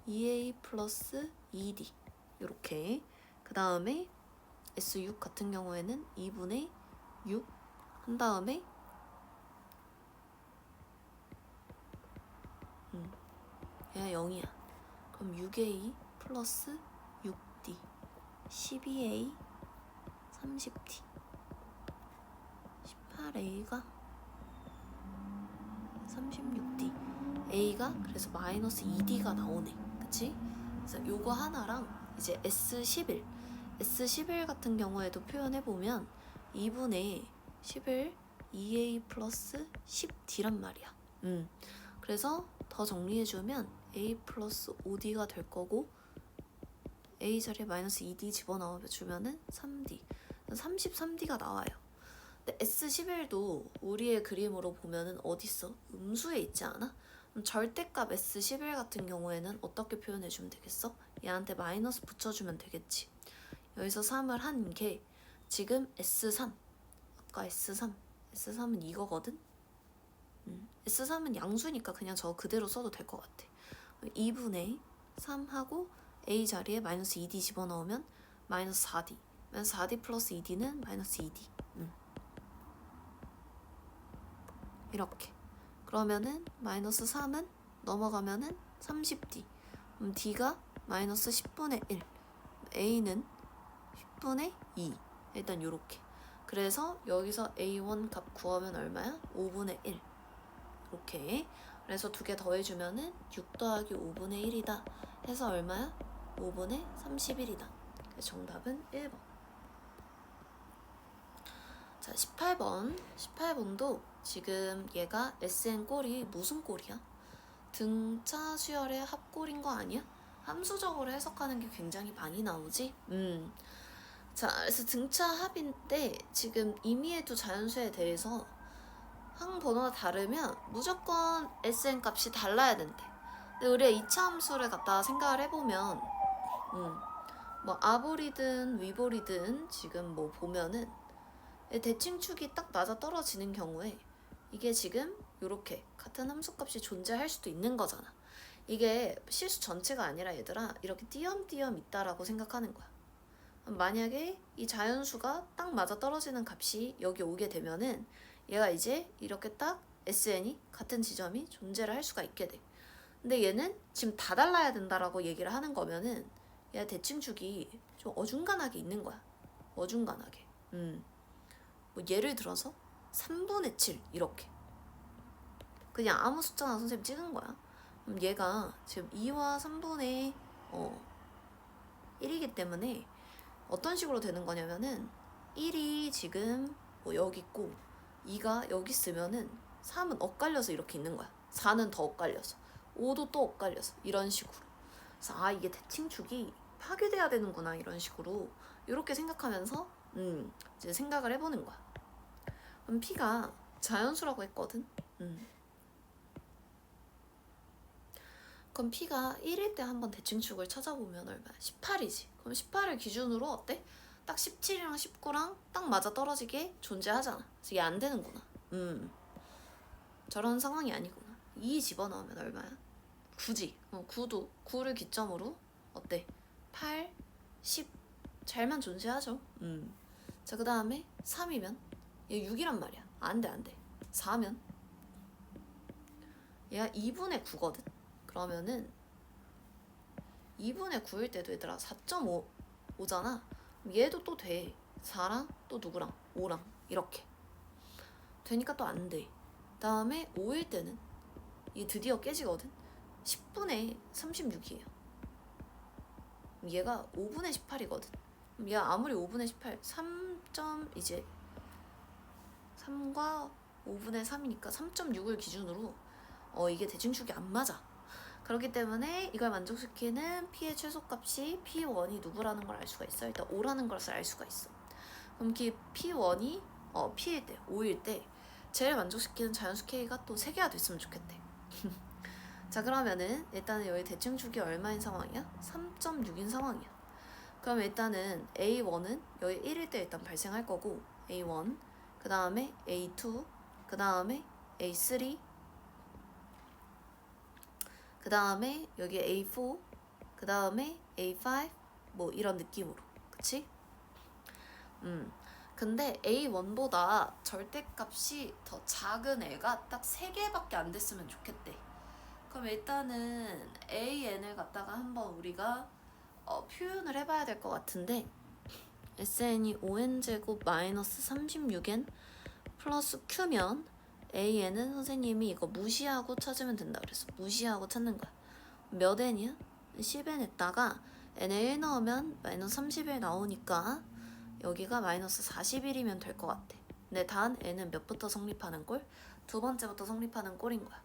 2A 플러스 2D 이렇게. 그 다음에 S6 같은 경우에는 2분의 6 한 다음에 얘가 0이야. 그럼 6A 플러스 6D 12A 30D 18A가 36D A가 그래서 마이너스 2D가 나오네. 그치? 그래서 요거 하나랑 이제 S11 같은 경우에도 표현해보면 2분의 11 2A 플러스 10D란 말이야. 그래서 더 정리해주면 A 플러스 5D가 될 거고 A 자리에 마이너스 2D 집어넣어주면은 3D 33D가 나와요. 근데 S11도 우리의 그림으로 보면은 어딨어? 음수에 있지 않아? 그럼 절대값 S11 같은 경우에는 어떻게 표현해주면 되겠어? 얘한테 마이너스 붙여주면 되겠지. 여기서 3을 한 게 지금 S3 아까 S3은 이거거든? S3은 양수니까 그냥 저 그대로 써도 될 것 같아. 2분의 3하고 A 자리에 마이너스 2D 집어넣으면 마이너스 4D. 마이너스 4D 플러스 2D는 마이너스 2D. 이렇게. 그러면은 마이너스 3은 넘어가면은 30D. 그럼 D가 마이너스 10분의 1. A는 10분의 2. 일단 요렇게. 그래서 여기서 A1 값 구하면 얼마야? 5분의 1. 이렇게. 그래서 두 개 더해주면은 6 더하기 5분의 1이다. 해서 얼마야? 5분의 31이다. 정답은 1번. 자, 18번. 18번도 지금 얘가 SN 꼴이 무슨 꼴이야? 등차 수열의 합꼴인 거 아니야? 함수적으로 해석하는 게 굉장히 많이 나오지? 자, 그래서 등차 합인데 지금 임의의 두 자연수에 대해서 항번호가 다르면 무조건 SN 값이 달라야 된대. 근데 우리가 이차 함수를 갖다가 생각을 해보면 뭐 아볼이든 위볼이든 지금 뭐 보면은 대칭축이 딱 맞아 떨어지는 경우에 이게 지금 이렇게 같은 함수값이 존재할 수도 있는 거잖아. 이게 실수 전체가 아니라 얘들아 이렇게 띄엄띄엄 있다라고 생각하는 거야. 만약에 이 자연수가 딱 맞아 떨어지는 값이 여기 오게 되면은 얘가 이제 이렇게 딱 SN이 같은 지점이 존재를 할 수가 있게 돼. 근데 얘는 지금 다 달라야 된다라고 얘기를 하는 거면은 얘 대칭축이 좀 어중간하게 있는 거야. 어중간하게. 뭐 예를 들어서 3분의 7 이렇게. 그냥 아무 숫자나 선생님 찍은 거야. 그럼 얘가 지금 2와 3분의 1이기 때문에 어떤 식으로 되는 거냐면은 1이 지금 뭐 여기 있고 2가 여기 있으면은 3은 엇갈려서 이렇게 있는 거야. 4는 더 엇갈려서 5도 또 엇갈려서 이런 식으로. 그래서 아 이게 대칭축이 파괴돼야 되는구나 이런 식으로 이렇게 생각하면서 이제 생각을 해보는 거야. 그럼 P가 자연수라고 했거든. 그럼 P가 1일 때 한번 대칭축을 찾아보면 얼마야? 18이지. 그럼 18을 기준으로 어때? 딱 17이랑 19랑 딱 맞아 떨어지게 존재하잖아. 그래서 얘 안 되는구나. 저런 상황이 아니구나. 2 집어넣으면 얼마야? 9지. 9를 기점으로 어때? 8, 10 잘만 존재하죠. 자, 그 다음에 3이면 얘 6이란 말이야. 안 돼. 4면 얘가 2분의 9거든. 그러면은 2분의 9일 때도 얘들아 4.5 오잖아. 얘도 또 돼. 4랑 또 누구랑? 5랑 이렇게 되니까 또 안 돼. 다음에 5일 때는 얘 드디어 깨지거든. 10분의 36이에요. 얘가 5분의 18이거든. 얘가 아무리 5분의 18 이제 3과 5분의 3이니까 3.6을 기준으로 이게 대칭축이 안 맞아. 그렇기 때문에 이걸 만족시키는 P의 최소값이 P1이 누구라는 걸 알 수가 있어. 일단 5라는 것을 알 수가 있어. 그럼 P1이 P일 때, 5일 때 제일 만족시키는 자연수 K가 또 3개가 됐으면 좋겠대. 자, 그러면은 일단은 여기 대칭축이 얼마인 상황이야? 3.6인 상황이야. 그럼 일단은 A1은 여기 1일 때 일단 발생할 거고 A1, 그 다음에 A2, 그 다음에 A3, 그 다음에 여기 A4, 그 다음에 A5 뭐 이런 느낌으로. 그치? 근데 A1보다 절대값이 더 작은 애가 딱 3개밖에 안 됐으면 좋겠대. 그럼 일단은 AN을 갖다가 한번 우리가 표현을 해봐야 될 것 같은데 SN이 5n제곱 마이너스 36n 플러스 q면 AN은 선생님이 이거 무시하고 찾으면 된다 그래서 무시하고 찾는 거야. 몇 n이야? 10n 했다가 n에 1 넣으면 마이너스 30일 나오니까 여기가 마이너스 41이면 될 것 같아. 근데 단 n은 몇부터 성립하는 꼴? 두 번째부터 성립하는 꼴인 거야.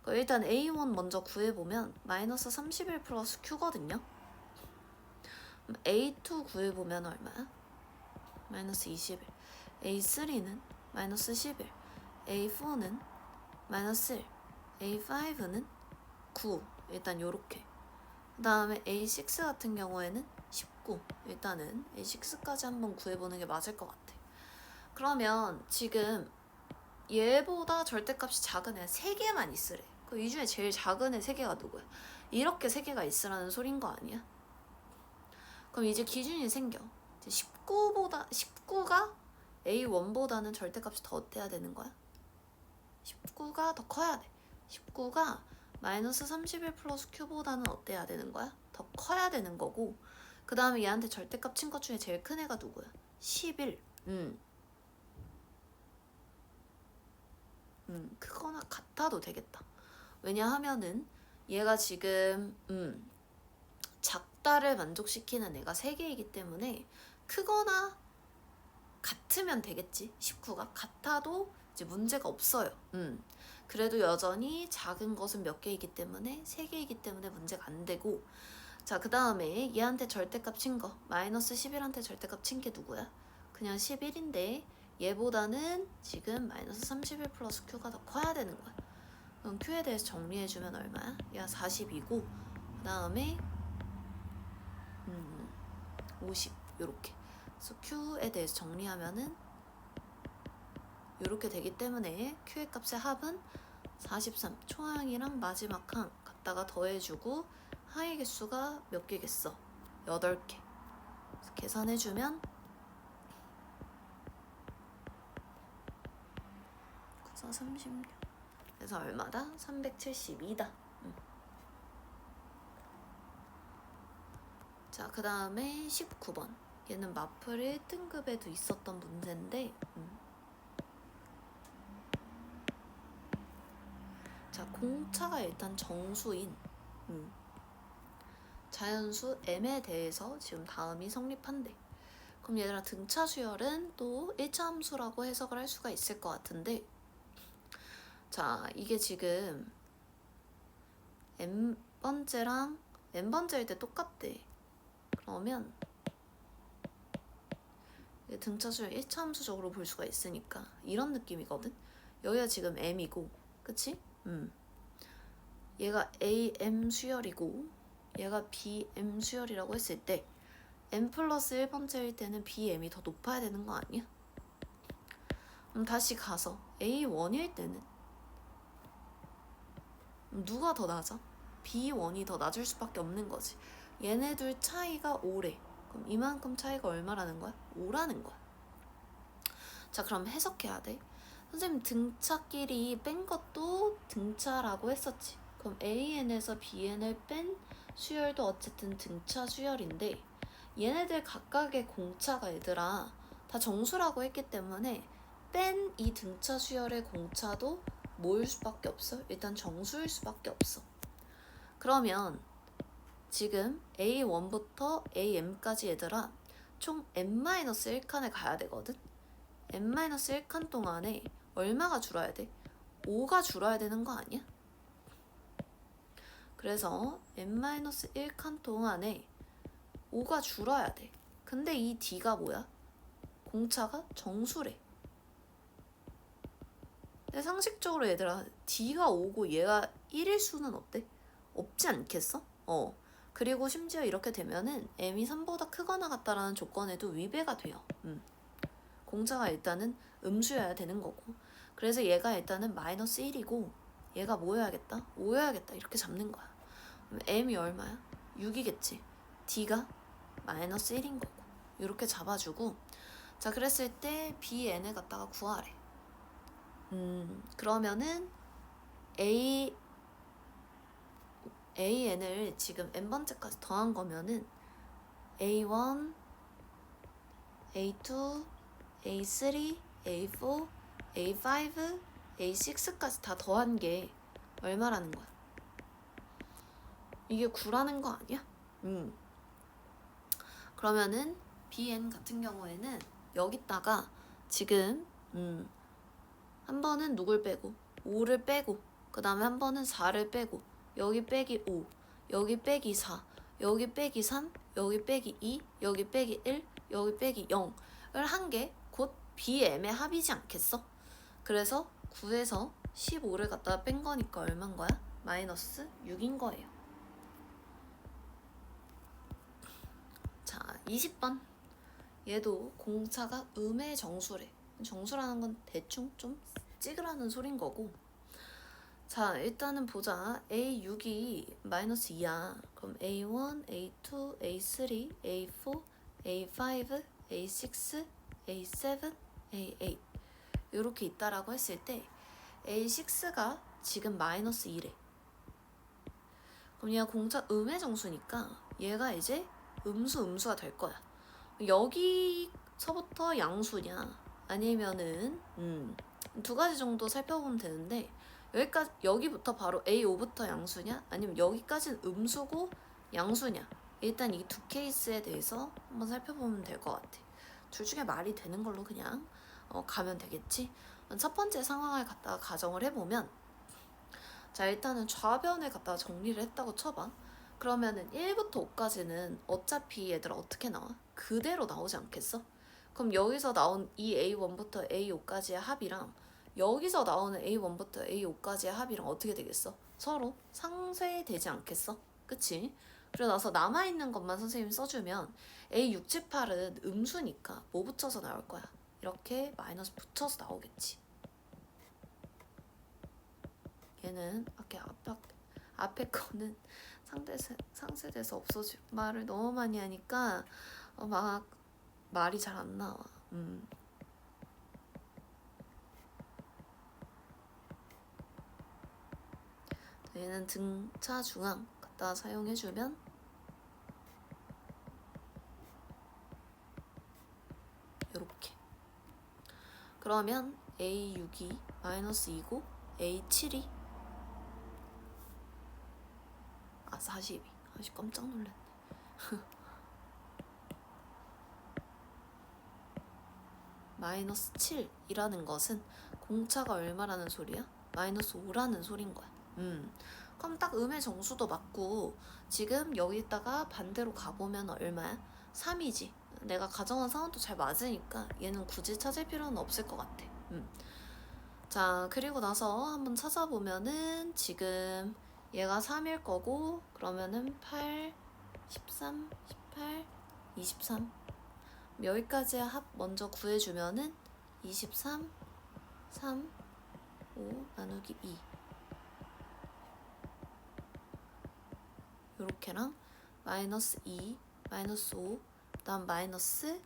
그럼 일단 A1 먼저 구해보면 마이너스 31 플러스 q거든요. 그럼 A2 구해보면 얼마야? 마이너스 21. A3는 마이너스 11. A4는 마이너스 1. A5는 9. 일단 요렇게. 그 다음에 A6 같은 경우에는 19. 일단은 A6까지 한번 구해보는 게 맞을 것 같아. 그러면 지금 얘보다 절대값이 작은 애 3개만 있으래. 그 이 중에 제일 작은 애 3개가 누구야? 이렇게 3개가 있으라는 소린 거 아니야? 그럼 이제 기준이 생겨. 이제 19가 A1보다는 절대값이 더 어때야 되는 거야? 19가 더 커야 돼. 19가 마이너스 31 플러스 Q보다는 어때야 되는 거야? 더 커야 되는 거고, 그 다음에 얘한테 절대값 친 것 중에 제일 큰 애가 누구야? 11. 크거나 같아도 되겠다. 왜냐하면은 얘가 지금 작다를 만족시키는 애가 3개이기 때문에 크거나 같으면 되겠지. 19가 같아도 이제 문제가 없어요. 그래도 여전히 작은 것은 몇 개이기 때문에 3개이기 때문에 문제가 안 되고, 자, 그 다음에 얘한테 절대값 친 거 마이너스 11한테 절대값 친 게 누구야? 그냥 11인데 얘보다는 지금 마이너스 31 플러스 Q가 더 커야 되는 거야. 그럼 Q에 대해서 정리해주면 얼마야? 얘가 40이고 그 다음에 50 요렇게. 그래서 Q에 대해서 정리하면은 요렇게 되기 때문에 Q의 값의 합은 43. 초항이랑 마지막 항 갖다가 더해주고 항의 개수가 몇 개겠어? 8개. 그래서 계산해주면 9, 36. 그래서 얼마다? 372다. 자, 그 다음에 19번. 얘는 마플 1등급에도 있었던 문제인데 자, 공차가 일단 정수인 자연수 M에 대해서 지금 다음이 성립한대. 그럼 얘들아, 등차 수열은 또 1차 함수라고 해석을 할 수가 있을 것 같은데, 자, 이게 지금 M번째랑 N번째일 때 똑같대. 그러면 등차 수열 1차 함수적으로 볼 수가 있으니까 이런 느낌이거든. 여기가 지금 M이고, 그치? 얘가 AM 수열이고 얘가 BM 수열이라고 했을 때 M 플러스 1번째일 때는 BM이 더 높아야 되는 거 아니야? 그럼 다시 가서 A1일 때는 누가 더 낮아? B1이 더 낮을 수밖에 없는 거지. 얘네들 차이가 5래. 그럼 이만큼 차이가 얼마라는 거야? 5라는 거야. 자, 그럼 해석해야 돼. 선생님, 등차끼리 뺀 것도 등차라고 했었지. 그럼 AN에서 BN을 뺀 수열도 어쨌든 등차 수열인데, 얘네들 각각의 공차가 얘들아 다 정수라고 했기 때문에 뺀 이 등차 수열의 공차도 뭐일 수밖에 없어? 일단 정수일 수밖에 없어. 그러면 지금 A1부터 AM까지 얘들아 총 N-1칸을 가야 되거든? N-1칸 동안에 얼마가 줄어야 돼? 5가 줄어야 되는 거 아니야? 그래서 N-1칸 동안에 5가 줄어야 돼. 근데 이 D가 뭐야? 공차가 정수래. 근데 상식적으로 얘들아 D가 5고 얘가 1일 수는 어때? 없지 않겠어? 그리고 심지어 이렇게 되면은 M이 3보다 크거나 같다라는 조건에도 위배가 돼요. 공차가 일단은 음수여야 되는 거고. 그래서 얘가 일단은 마이너스 1이고 얘가 뭐여야겠다? 5여야겠다. 이렇게 잡는 거야. 그럼 M이 얼마야? 6이겠지. D가 마이너스 1인 거고. 이렇게 잡아주고, 자, 그랬을 때 BN을 갖다가 구하래. 그러면은 AN을 지금 N번째까지 더한 거면은 A1, A2, A3, A4, A5, A6까지 다 더한 게 얼마라는 거야? 이게 9라는 거 아니야? 그러면은 BN 같은 경우에는 여기다가 지금 한 번은 누굴 빼고 5를 빼고, 그 다음에 한 번은 4를 빼고, 여기 빼기 5, 여기 빼기 4, 여기 빼기 3, 여기 빼기 2, 여기 빼기 1, 여기 빼기 0을 한 게 곧 BM의 합이지 않겠어? 그래서 9에서 15를 갖다가 뺀 거니까 얼마인 거야? 마이너스 6인 거예요. 자, 20번. 얘도 공차가 음의 정수래. 정수라는 건 대충 좀 찍으라는 소린 거고. 자, 일단은 보자. A6이 마이너스 2야. 그럼 A1, A2, A3, A4, A5, A6, A7, A8 이렇게 있다라고 했을 때 A6가 지금 마이너스 2래. 그럼 얘가 공차 음의 정수니까 얘가 이제 음수가 될 거야. 여기서부터 양수냐 아니면은 두 가지 정도 살펴보면 되는데 여기부터 바로 A5부터 양수냐 아니면 여기까지는 음수고 양수냐, 일단 이 두 케이스에 대해서 한번 살펴보면 될 것 같아. 둘 중에 말이 되는 걸로 그냥 가면 되겠지. 첫 번째 상황을 갖다가 가정을 해보면, 자 일단은 좌변을 갖다가 정리를 했다고 쳐봐. 그러면은 1부터 5까지는 어차피 얘들아 어떻게 나와? 그대로 나오지 않겠어? 그럼 여기서 나온 이 A1부터 A5까지의 합이랑 여기서 나오는 A1부터 A5까지의 합이랑 어떻게 되겠어? 서로 상쇄되지 않겠어? 그치? 그러고 나서 남아있는 것만 선생님이 써주면 A6, 7, 8은 음수니까 뭐 붙여서 나올 거야? 이렇게 마이너스 붙여서 나오겠지. 얘는 앞에 거는 상쇄돼서 없어지고 말을 너무 많이 하니까 막 말이 잘 안 나와. 얘는 등차 중앙 갖다 사용해주면 이렇게. 그러면 A6이 마이너스 2고 A7이 42. 아씨 깜짝 놀랐네. 마이너스 7이라는 것은 공차가 얼마라는 소리야? 마이너스 5라는 소린 거야. 그럼 딱 음의 정수도 맞고, 지금 여기다가 반대로 가보면 얼마야? 3이지. 내가 가정한 상황도 잘 맞으니까 얘는 굳이 찾을 필요는 없을 것 같아. 자, 그리고 나서 한번 찾아보면은 지금 얘가 3일 거고, 그러면은 8, 13, 18, 23. 여기까지의 합 먼저 구해주면은 23, 3, 5 나누기 2 요렇게랑 마이너스 2, 마이너스 5, 그 다음 마이너스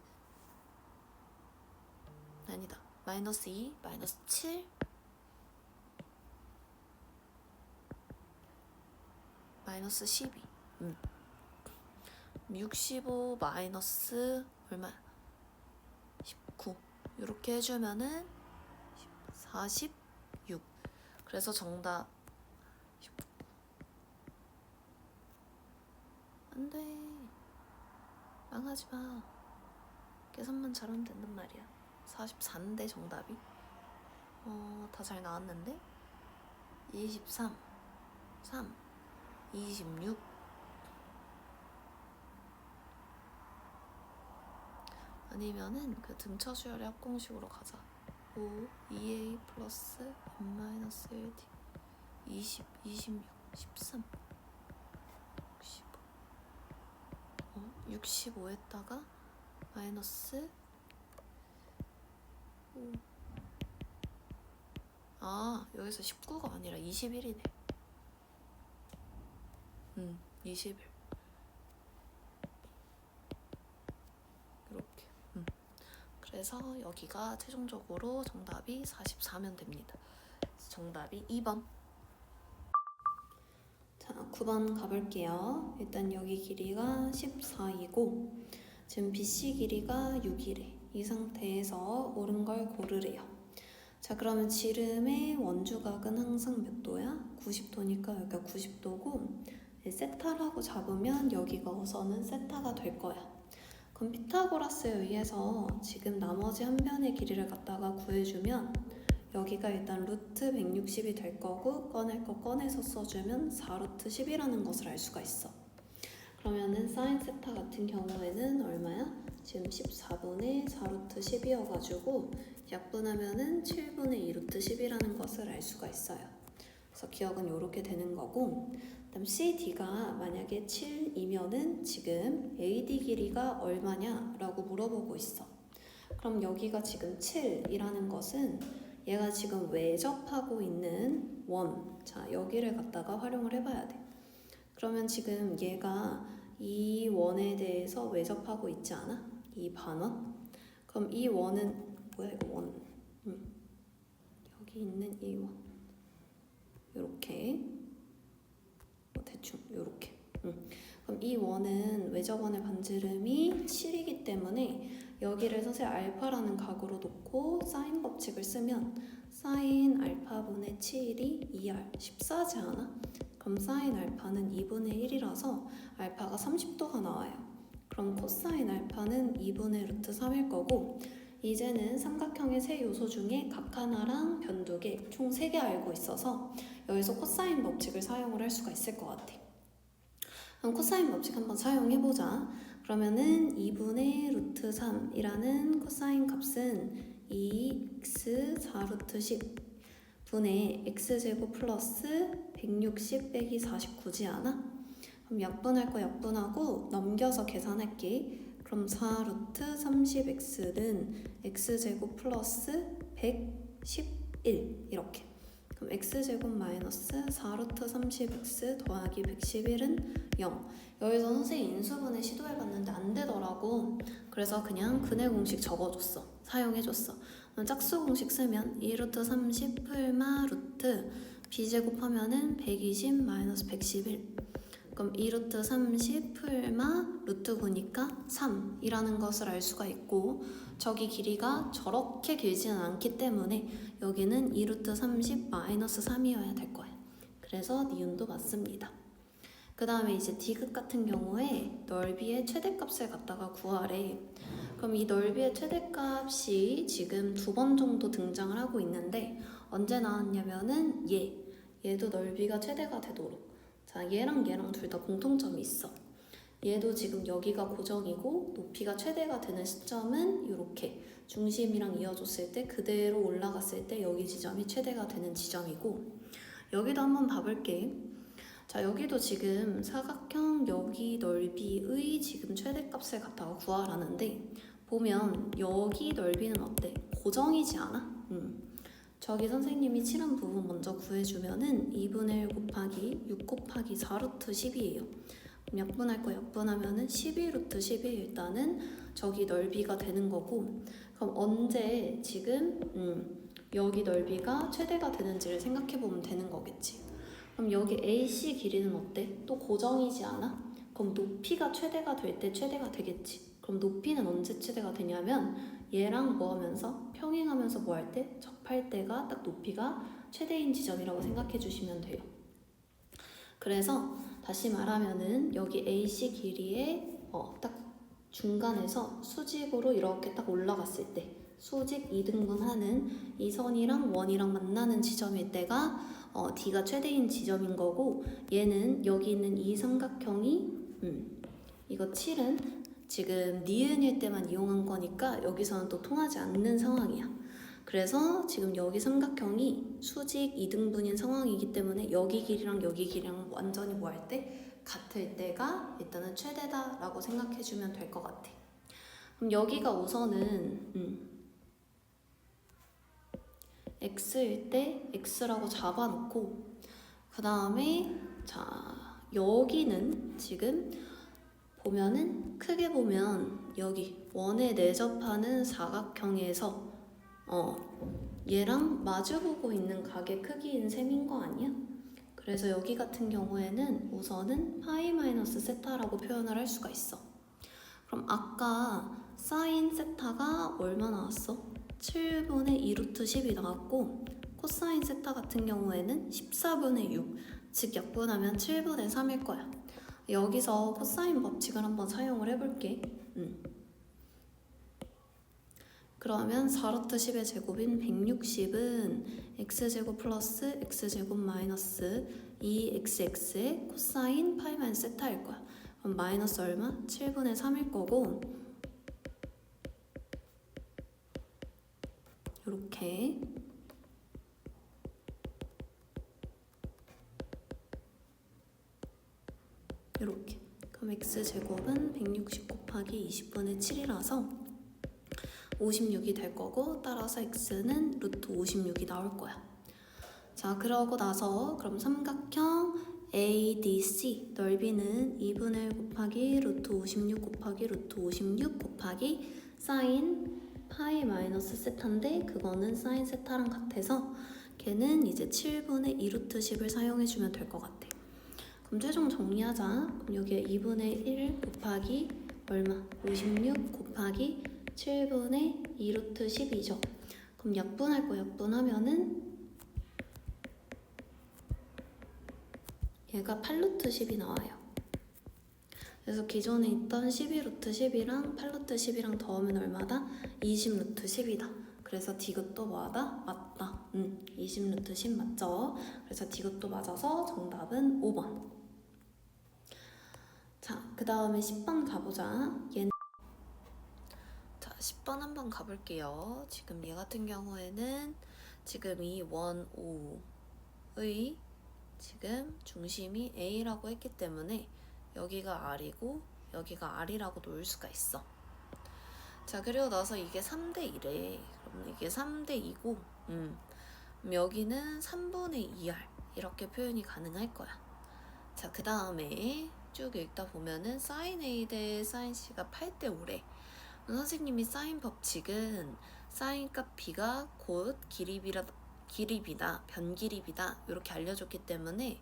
2, 마이너스 7, 마이너스 12. 65 마이너스 얼마야? 19. 이렇게 해주면은 46. 그래서 정답 19. 안돼, 망하지마. 계산만 잘하면 된단 말이야. 44인데 정답이 다 잘 나왔는데 23, 3, 26. 아니면은 그 등차 수열의 합공식으로 가자. 5, 2a 플러스 n-1d 20, 26, 13, 65 65에다가 마이너스 5. 아, 여기서 19가 아니라 21이네. 21. 이렇게. 그래서 여기가 최종적으로 정답이 44면 됩니다. 정답이 2번. 자, 9번 가볼게요. 일단 여기 길이가 14이고 지금 BC 길이가 6이래. 이 상태에서 옳은 걸 고르래요. 자, 그러면 지름의 원주각은 항상 몇 도야? 90도니까 여기가 90도고 세타라고 잡으면 여기가 우선은 세타가 될 거야. 그럼 피타고라스에 의해서 지금 나머지 한 변의 길이를 갖다가 구해주면 여기가 일단 루트 160이 될 거고 꺼낼 거 꺼내서 써주면 4루트 10이라는 것을 알 수가 있어. 그러면은 사인 세타 같은 경우에는 얼마야? 지금 14분의 4루트 10이어가지고 약분하면은 7분의 2루트 10이라는 것을 알 수가 있어요. 그래서 기억은 이렇게 되는 거고, 그다음 CD가 만약에 7이면은 지금 AD 길이가 얼마냐라고 물어보고 있어. 그럼 여기가 지금 7이라는 것은 얘가 지금 외접하고 있는 원. 자, 여기를 갖다가 활용을 해봐야 돼. 그러면 지금 얘가 이 원에 대해서 외접하고 있지 않아? 이 반원? 그럼 이 원은 뭐야 이거 원? 여기 있는 이 원. 요렇게 대충 요렇게. 그럼 이 원은 외접원의 반지름이 7이기 때문에 여기를 사실 알파라는 각으로 놓고 사인 법칙을 쓰면 사인 알파분의 7이 2r 14지 않아? 그럼 사인 알파는 2분의 1이라서 알파가 30도가 나와요. 그럼 코사인 알파는 2분의 루트 3일 거고 이제는 삼각형의 세 요소 중에 각 하나랑 변두개 총 3개 알고 있어서 여기서 코사인 법칙을 사용을 할 수가 있을 것 같아. 그럼 코사인 법칙 한번 사용해보자. 그러면은 2분의 루트 3이라는 코사인 값은 2x 4루트 10 분의 x제곱 플러스 160 빼기 49지 않아? 그럼 약분할 거 약분하고 넘겨서 계산할게. 그럼 4루트 30x는 x제곱 플러스 111 이렇게. 그럼 x제곱 마이너스 4루트 30x 더하기 111은 0. 여기서 선생님 인수분해 시도해봤는데 안 되더라고. 그래서 그냥 근해 공식 적어줬어. 사용해줬어. 짝수 공식 쓰면 2루트 30 풀마 루트 b제곱하면은 120 마이너스 111. 그럼 2루트 30 풀마 루트 9니까 3이라는 것을 알 수가 있고 저기 길이가 저렇게 길지는 않기 때문에 여기는 2루트 30 마이너스 3이어야 될 거야. 그래서 니은도 맞습니다. 그 다음에 이제 디귿 같은 경우에 넓이의 최대값을 갖다가 구하래. 그럼 이 넓이의 최대값이 지금 2번 정도 등장을 하고 있는데 언제 나왔냐면은 얘도 넓이가 최대가 되도록. 자, 얘랑 둘 다 공통점이 있어. 얘도 지금 여기가 고정이고 높이가 최대가 되는 시점은 이렇게 중심이랑 이어졌을 때 그대로 올라갔을 때 여기 지점이 최대가 되는 지점이고 여기도 한번 봐볼게. 자, 여기도 지금 사각형 여기 넓이의 지금 최대값을 갖다가 구하라는데 보면 여기 넓이는 어때? 고정이지 않아? 저기 선생님이 칠한 부분 먼저 구해주면은 2분의 1 곱하기 6 곱하기 4루트 10이에요. 그럼 약분할 거 약분하면은 12루트 10이 일단은 저기 넓이가 되는 거고 그럼 언제 지금 여기 넓이가 최대가 되는지를 생각해보면 되는 거겠지. 그럼 여기 AC 길이는 어때? 또 고정이지 않아? 그럼 높이가 최대가 될 때 최대가 되겠지. 그럼 높이는 언제 최대가 되냐면 얘랑 뭐 하면서 평행하면서 뭐 할 때? 접할 때가 딱 높이가 최대인 지점이라고 생각해 주시면 돼요. 그래서 다시 말하면은 여기 AC 길이의 딱 중간에서 수직으로 이렇게 딱 올라갔을 때 수직 2등분 하는 이 선이랑 원이랑 만나는 지점일 때가 D가 최대인 지점인 거고 얘는 여기 있는 이 삼각형이 이거 7은 지금 니은일 때만 이용한 거니까 여기서는 또 통하지 않는 상황이야. 그래서 지금 여기 삼각형이 수직 2등분인 상황이기 때문에 여기 길이랑 여기 길이랑 완전히 뭐 할 때? 같을 때가 일단은 최대다라고 생각해주면 될 것 같아. 그럼 여기가 우선은 x일 때 x라고 잡아놓고 그 다음에 자 여기는 지금 보면은 크게 보면 여기 원에 내접하는 사각형에서 얘랑 마주보고 있는 각의 크기인 셈인 거 아니야? 그래서 여기 같은 경우에는 우선은 파이 마이너스 세타라고 표현을 할 수가 있어. 그럼 아까 사인 세타가 얼마 나왔어? 7분의 2루트 10이 나왔고 코사인 세타 같은 경우에는 14분의 6, 즉 약분하면 7분의 3일 거야. 여기서 코사인 법칙을 한번 사용을 해볼게. 그러면 4루트 10의 제곱인 160은 x제곱 플러스 x제곱 마이너스 2xx의 코사인 파이 마이너스 세타일 거야. 그럼 마이너스 얼마? 7분의 3일 거고 이렇게 그럼 x제곱은 160 곱하기 20분의 7이라서 56이 될 거고 따라서 x는 루트 56이 나올 거야. 자, 그러고 나서 그럼 삼각형 ADC 넓이는 2분의 1 곱하기 루트 56 곱하기 루트 56 곱하기 사인 파이 마이너스 세타인데 그거는 사인 세타랑 같아서 걔는 이제 7분의 2 루트 10을 사용해주면 될 것 같아. 그럼 최종 정리하자. 그럼 여기에 2분의 1 곱하기 얼마? 56 곱하기 7분의 2 루트 10이죠. 그럼 약분할 거 약분하면은 얘가 8루트 10이 나와요. 그래서 기존에 있던 12루트 10이랑 8루트 10이랑 더하면 얼마다? 20루트 10이다. 그래서 디귿도 뭐하다? 맞다. 20루트 10 맞죠? 그래서 디귿도 맞아서 정답은 5번. 자, 그 다음에 10번 가보자. 얘는 자, 10번 한번 가볼게요. 지금 얘 같은 경우에는 지금 이 원, 오의 지금 중심이 A라고 했기 때문에 여기가 R이고 여기가 R이라고 놓을 수가 있어. 자, 그리고 나서 이게 3대 2래. 그럼 이게 3대 2고 그럼 여기는 3분의 2R 이렇게 표현이 가능할 거야. 자, 그 다음에 쭉 읽다 보면은 sin A 대 sin C가 8대 5래. 선생님이 사인 법칙은 사인 값 B가 곧 기립이다, 변기립이다 이렇게 알려줬기 때문에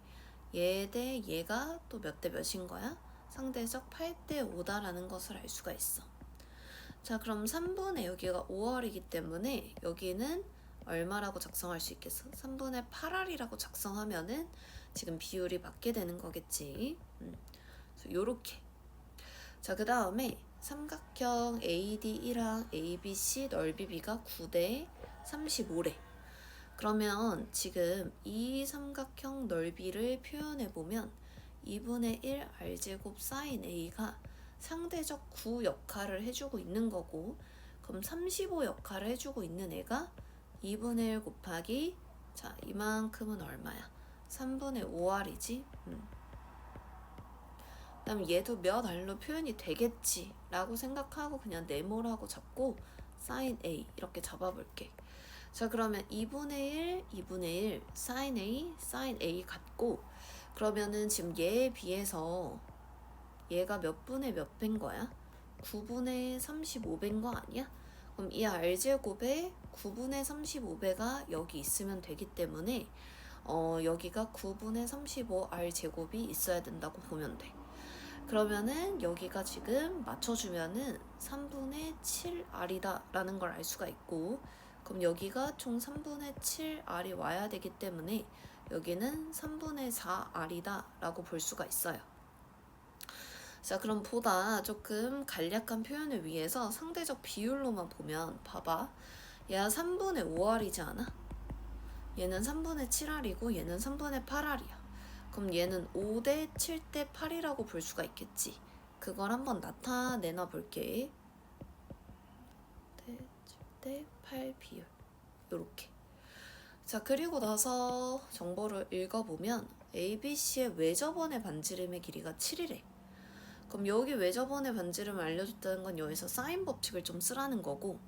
얘 대 얘가 또 몇 대 몇인 거야? 상대적 8대 5다라는 것을 알 수가 있어. 자, 그럼 3분의 여기가 5R이기 때문에 여기는 얼마라고 작성할 수 있겠어? 3분의 8R이라고 작성하면은 지금 비율이 맞게 되는 거겠지. 그래서 요렇게. 자, 그 다음에 삼각형 ADE랑 ABC 넓이 B가 9대 35래. 그러면 지금 이 삼각형 넓이를 표현해보면 2분의 1 R제곱 사인 A가 상대적 9 역할을 해주고 있는 거고 그럼 35 역할을 해주고 있는 애가 2분의 1 곱하기 자, 이만큼은 얼마야? 3분의 5R이지? 그다음 얘도 몇 R로 표현이 되겠지 라고 생각하고 그냥 네모라고 잡고 sin A 이렇게 잡아볼게. 자, 그러면 2분의 1, 2분의 1, sin A, sin A 같고 그러면은 지금 얘에 비해서 얘가 몇 분의 몇 배인 거야? 9분의 35배인 거 아니야? 그럼 이 R제곱에 9분의 35배가 여기 있으면 되기 때문에 여기가 9분의 35R제곱이 있어야 된다고 보면 돼. 그러면은 여기가 지금 맞춰주면은 3분의 7R이다 라는 걸 알 수가 있고 그럼 여기가 총 3분의 7R이 와야 되기 때문에 여기는 3분의 4R이다 라고 볼 수가 있어요. 자, 그럼 보다 조금 간략한 표현을 위해서 상대적 비율로만 보면 봐봐. 얘가 3분의 5R이지 않아? 얘는 3분의 7R이고 얘는 3분의 8R이야. 그럼 얘는 5대 7대 8이라고 볼 수가 있겠지. 그걸 한번 나타내놔 볼게. 7대 8 비율 요렇게. 자, 그리고 나서 정보를 읽어보면 ABC의 외접원의 반지름의 길이가 7이래. 그럼 여기 외접원의 반지름을 알려줬다는 건 여기서 사인 법칙을 좀 쓰라는 거고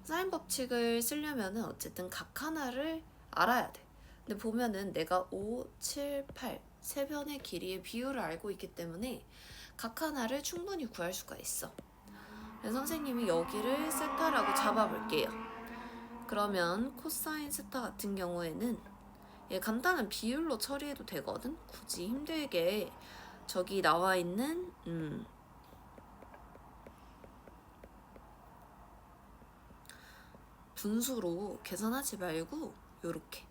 사인 법칙을 쓰려면은 어쨌든 각 하나를 알아야 돼. 근데 보면은 내가 5, 7, 8 세 변의 길이의 비율을 알고 있기 때문에 각 하나를 충분히 구할 수가 있어. 그래서 선생님이 여기를 세타라고 잡아볼게요. 그러면 코사인 세타 같은 경우에는 얘 간단한 비율로 처리해도 되거든. 굳이 힘들게 저기 나와 있는 분수로 계산하지 말고 요렇게.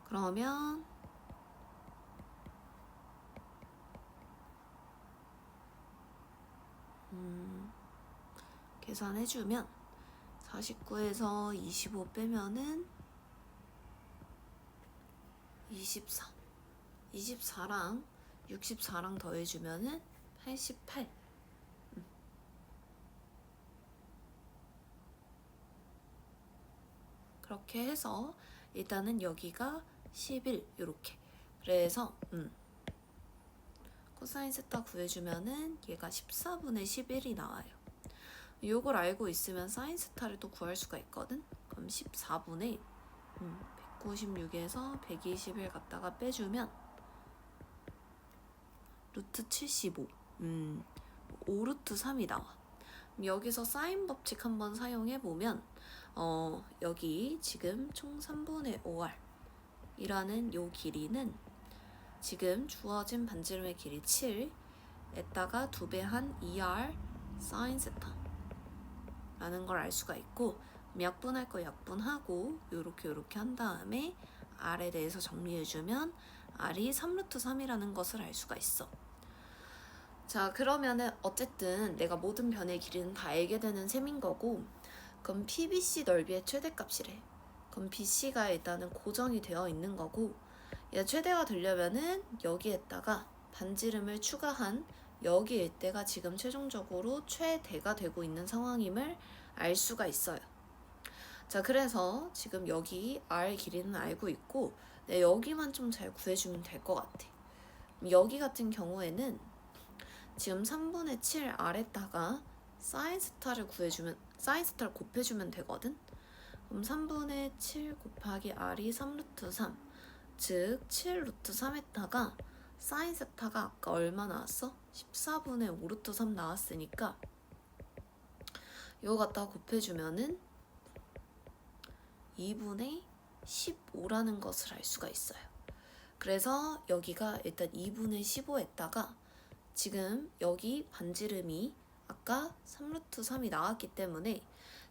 그러면 계산해주면 49에서 25 빼면은 24 24랑 64랑 더해주면은 88 그렇게 해서 일단은 여기가 11 요렇게. 그래서 코사인 세타 구해주면은 얘가 14분의 11이 나와요. 요걸 알고 있으면 사인 세타를 또 구할 수가 있거든. 그럼 14분의 196에서 121 갖다가 빼주면 루트 75 5루트 3이 나와. 여기서 사인 법칙 한번 사용해보면 여기 지금 총 3분의 5R 이라는 요 길이는 지금 주어진 반지름의 길이 7에다가 2배한 2R 사인 세타 라는 걸 알 수가 있고, 약분할 거 약분하고 요렇게 한 다음에 R에 대해서 정리해주면 R이 3루트 3이라는 것을 알 수가 있어. 자, 그러면은 어쨌든 내가 모든 변의 길이는 다 알게 되는 셈인 거고, 그럼 PBC 넓이의 최대값이래. 그럼 BC가 일단은 고정이 되어 있는 거고, 얘 최대가 되려면은 여기에다가 반지름을 추가한 여기 일대가 지금 최종적으로 최대가 되고 있는 상황임을 알 수가 있어요. 자, 그래서 지금 여기 R 길이는 알고 있고, 여기만 좀 잘 구해주면 될 것 같아. 여기 같은 경우에는 지금 3분의 7 R에다가 사인 스타를 곱해주면 되거든. 그럼 3분의 7 곱하기 R이 3루트 3, 즉 7루트 3에다가 사인 세타가 아까 얼마 나왔어? 14분의 5루트 3 나왔으니까 이거 갖다가 곱해주면은 2분의 15라는 것을 알 수가 있어요. 그래서 여기가 일단 2분의 15에다가 지금 여기 반지름이 아까 3루트 3이 나왔기 때문에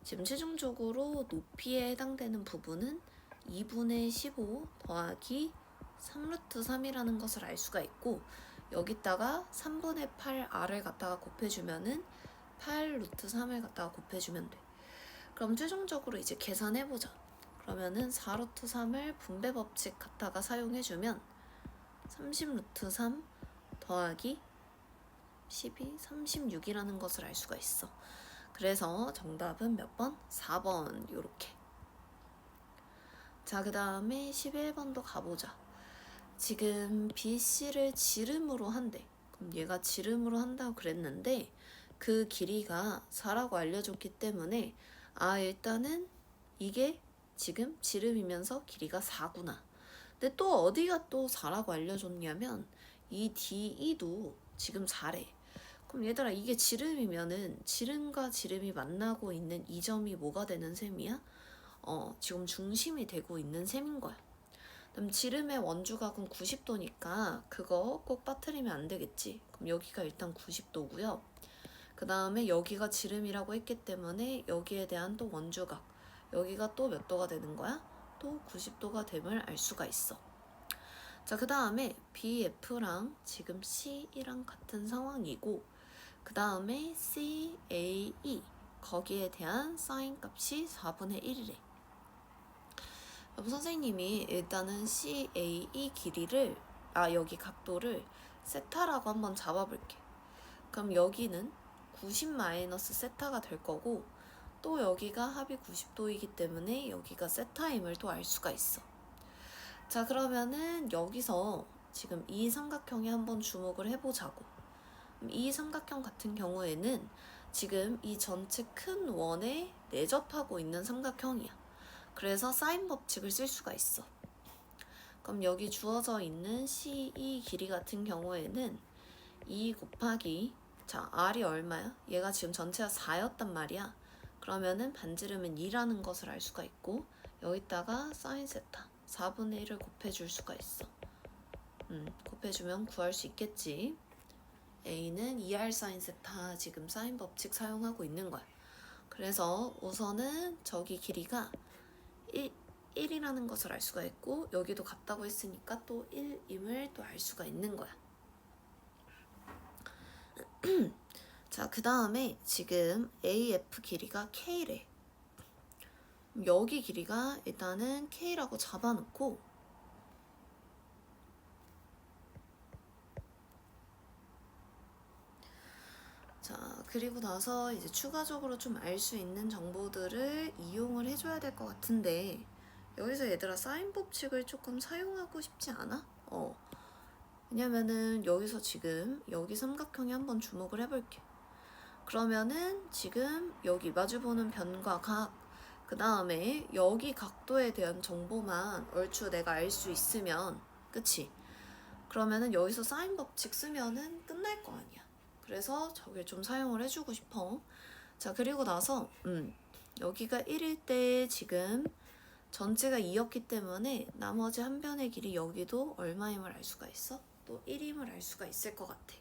지금 최종적으로 높이에 해당되는 부분은 2분의 15 더하기 3루트 3이라는 것을 알 수가 있고, 여기다가 3분의 8 R을 갖다가 곱해주면은 8루트 3을 갖다가 곱해주면 돼. 그럼 최종적으로 이제 계산해보자. 그러면은 4루트 3을 분배 법칙 갖다가 사용해주면 30루트 3 더하기 12, 36이라는 것을 알 수가 있어. 그래서 정답은 몇 번? 4번 요렇게. 자, 그 다음에 11번도 가보자. 지금 BC를 지름으로 한대. 그럼 얘가 지름으로 한다고 그랬는데 그 길이가 4라고 알려줬기 때문에 일단은 이게 지금 지름이면서 길이가 4구나. 근데 또 어디가 또 4라고 알려줬냐면 이 DE도 지금 4래. 그럼 얘들아, 이게 지름이면은 지름과 지름이 만나고 있는 이 점이 뭐가 되는 셈이야? 지금 중심이 되고 있는 셈인 거야. 그럼 지름의 원주각은 90도니까 그거 꼭 빠뜨리면 안 되겠지. 그럼 여기가 일단 90도고요. 그 다음에 여기가 지름이라고 했기 때문에 여기에 대한 또 원주각, 여기가 또 몇 도가 되는 거야? 또 90도가 됨을 알 수가 있어. 자, 그 다음에 BF랑 지금 C랑 같은 상황이고, 그 다음에 CAE 거기에 대한 사인 값이 4분의 1이래. 선생님이 일단은 CAE 길이를 여기 각도를 세타라고 한번 잡아볼게. 그럼 여기는 90 마이너스 세타가 될 거고, 또 여기가 합이 90도이기 때문에 여기가 세타임을 또 알 수가 있어. 자, 그러면은 여기서 지금 이 삼각형에 한번 주목을 해보자고. 이 삼각형 같은 경우에는 지금 이 전체 큰 원에 내접하고 있는 삼각형이야. 그래서 사인 법칙을 쓸 수가 있어. 그럼 여기 주어져 있는 CE 길이 같은 경우에는 2 곱하기, 자, R이 얼마야? 얘가 지금 전체가 4였단 말이야. 그러면은 반지름은 2라는 것을 알 수가 있고, 여기다가 사인 세타 4분의 1을 곱해줄 수가 있어. 곱해주면 구할 수 있겠지. A는 2R 사인 세타 지금 사인 법칙 사용하고 있는 거야. 그래서 우선은 저기 길이가 1이라는 것을 알 수가 있고, 여기도 같다고 했으니까 또 1임을 또 알 수가 있는 거야. 자, 그 다음에 지금 AF 길이가 K래. 여기 길이가 일단은 K라고 잡아놓고, 자, 그리고 나서 이제 추가적으로 좀 알 수 있는 정보들을 이용을 해줘야 될 것 같은데, 여기서 얘들아 사인 법칙을 조금 사용하고 싶지 않아? 왜냐면은 여기서 지금 여기 삼각형에 한번 주목을 해볼게. 그러면은 지금 여기 마주보는 변과 각, 그 다음에 여기 각도에 대한 정보만 얼추 내가 알 수 있으면, 그치? 그러면은 여기서 사인 법칙 쓰면은 끝날 거 아니야. 그래서 저길 좀 사용을 해주고 싶어. 자, 그리고 나서 여기가 1일 때 지금 전체가 2였기 때문에 나머지 한 변의 길이 여기도 얼마임을 알 수가 있어? 또 1임을 알 수가 있을 것 같아.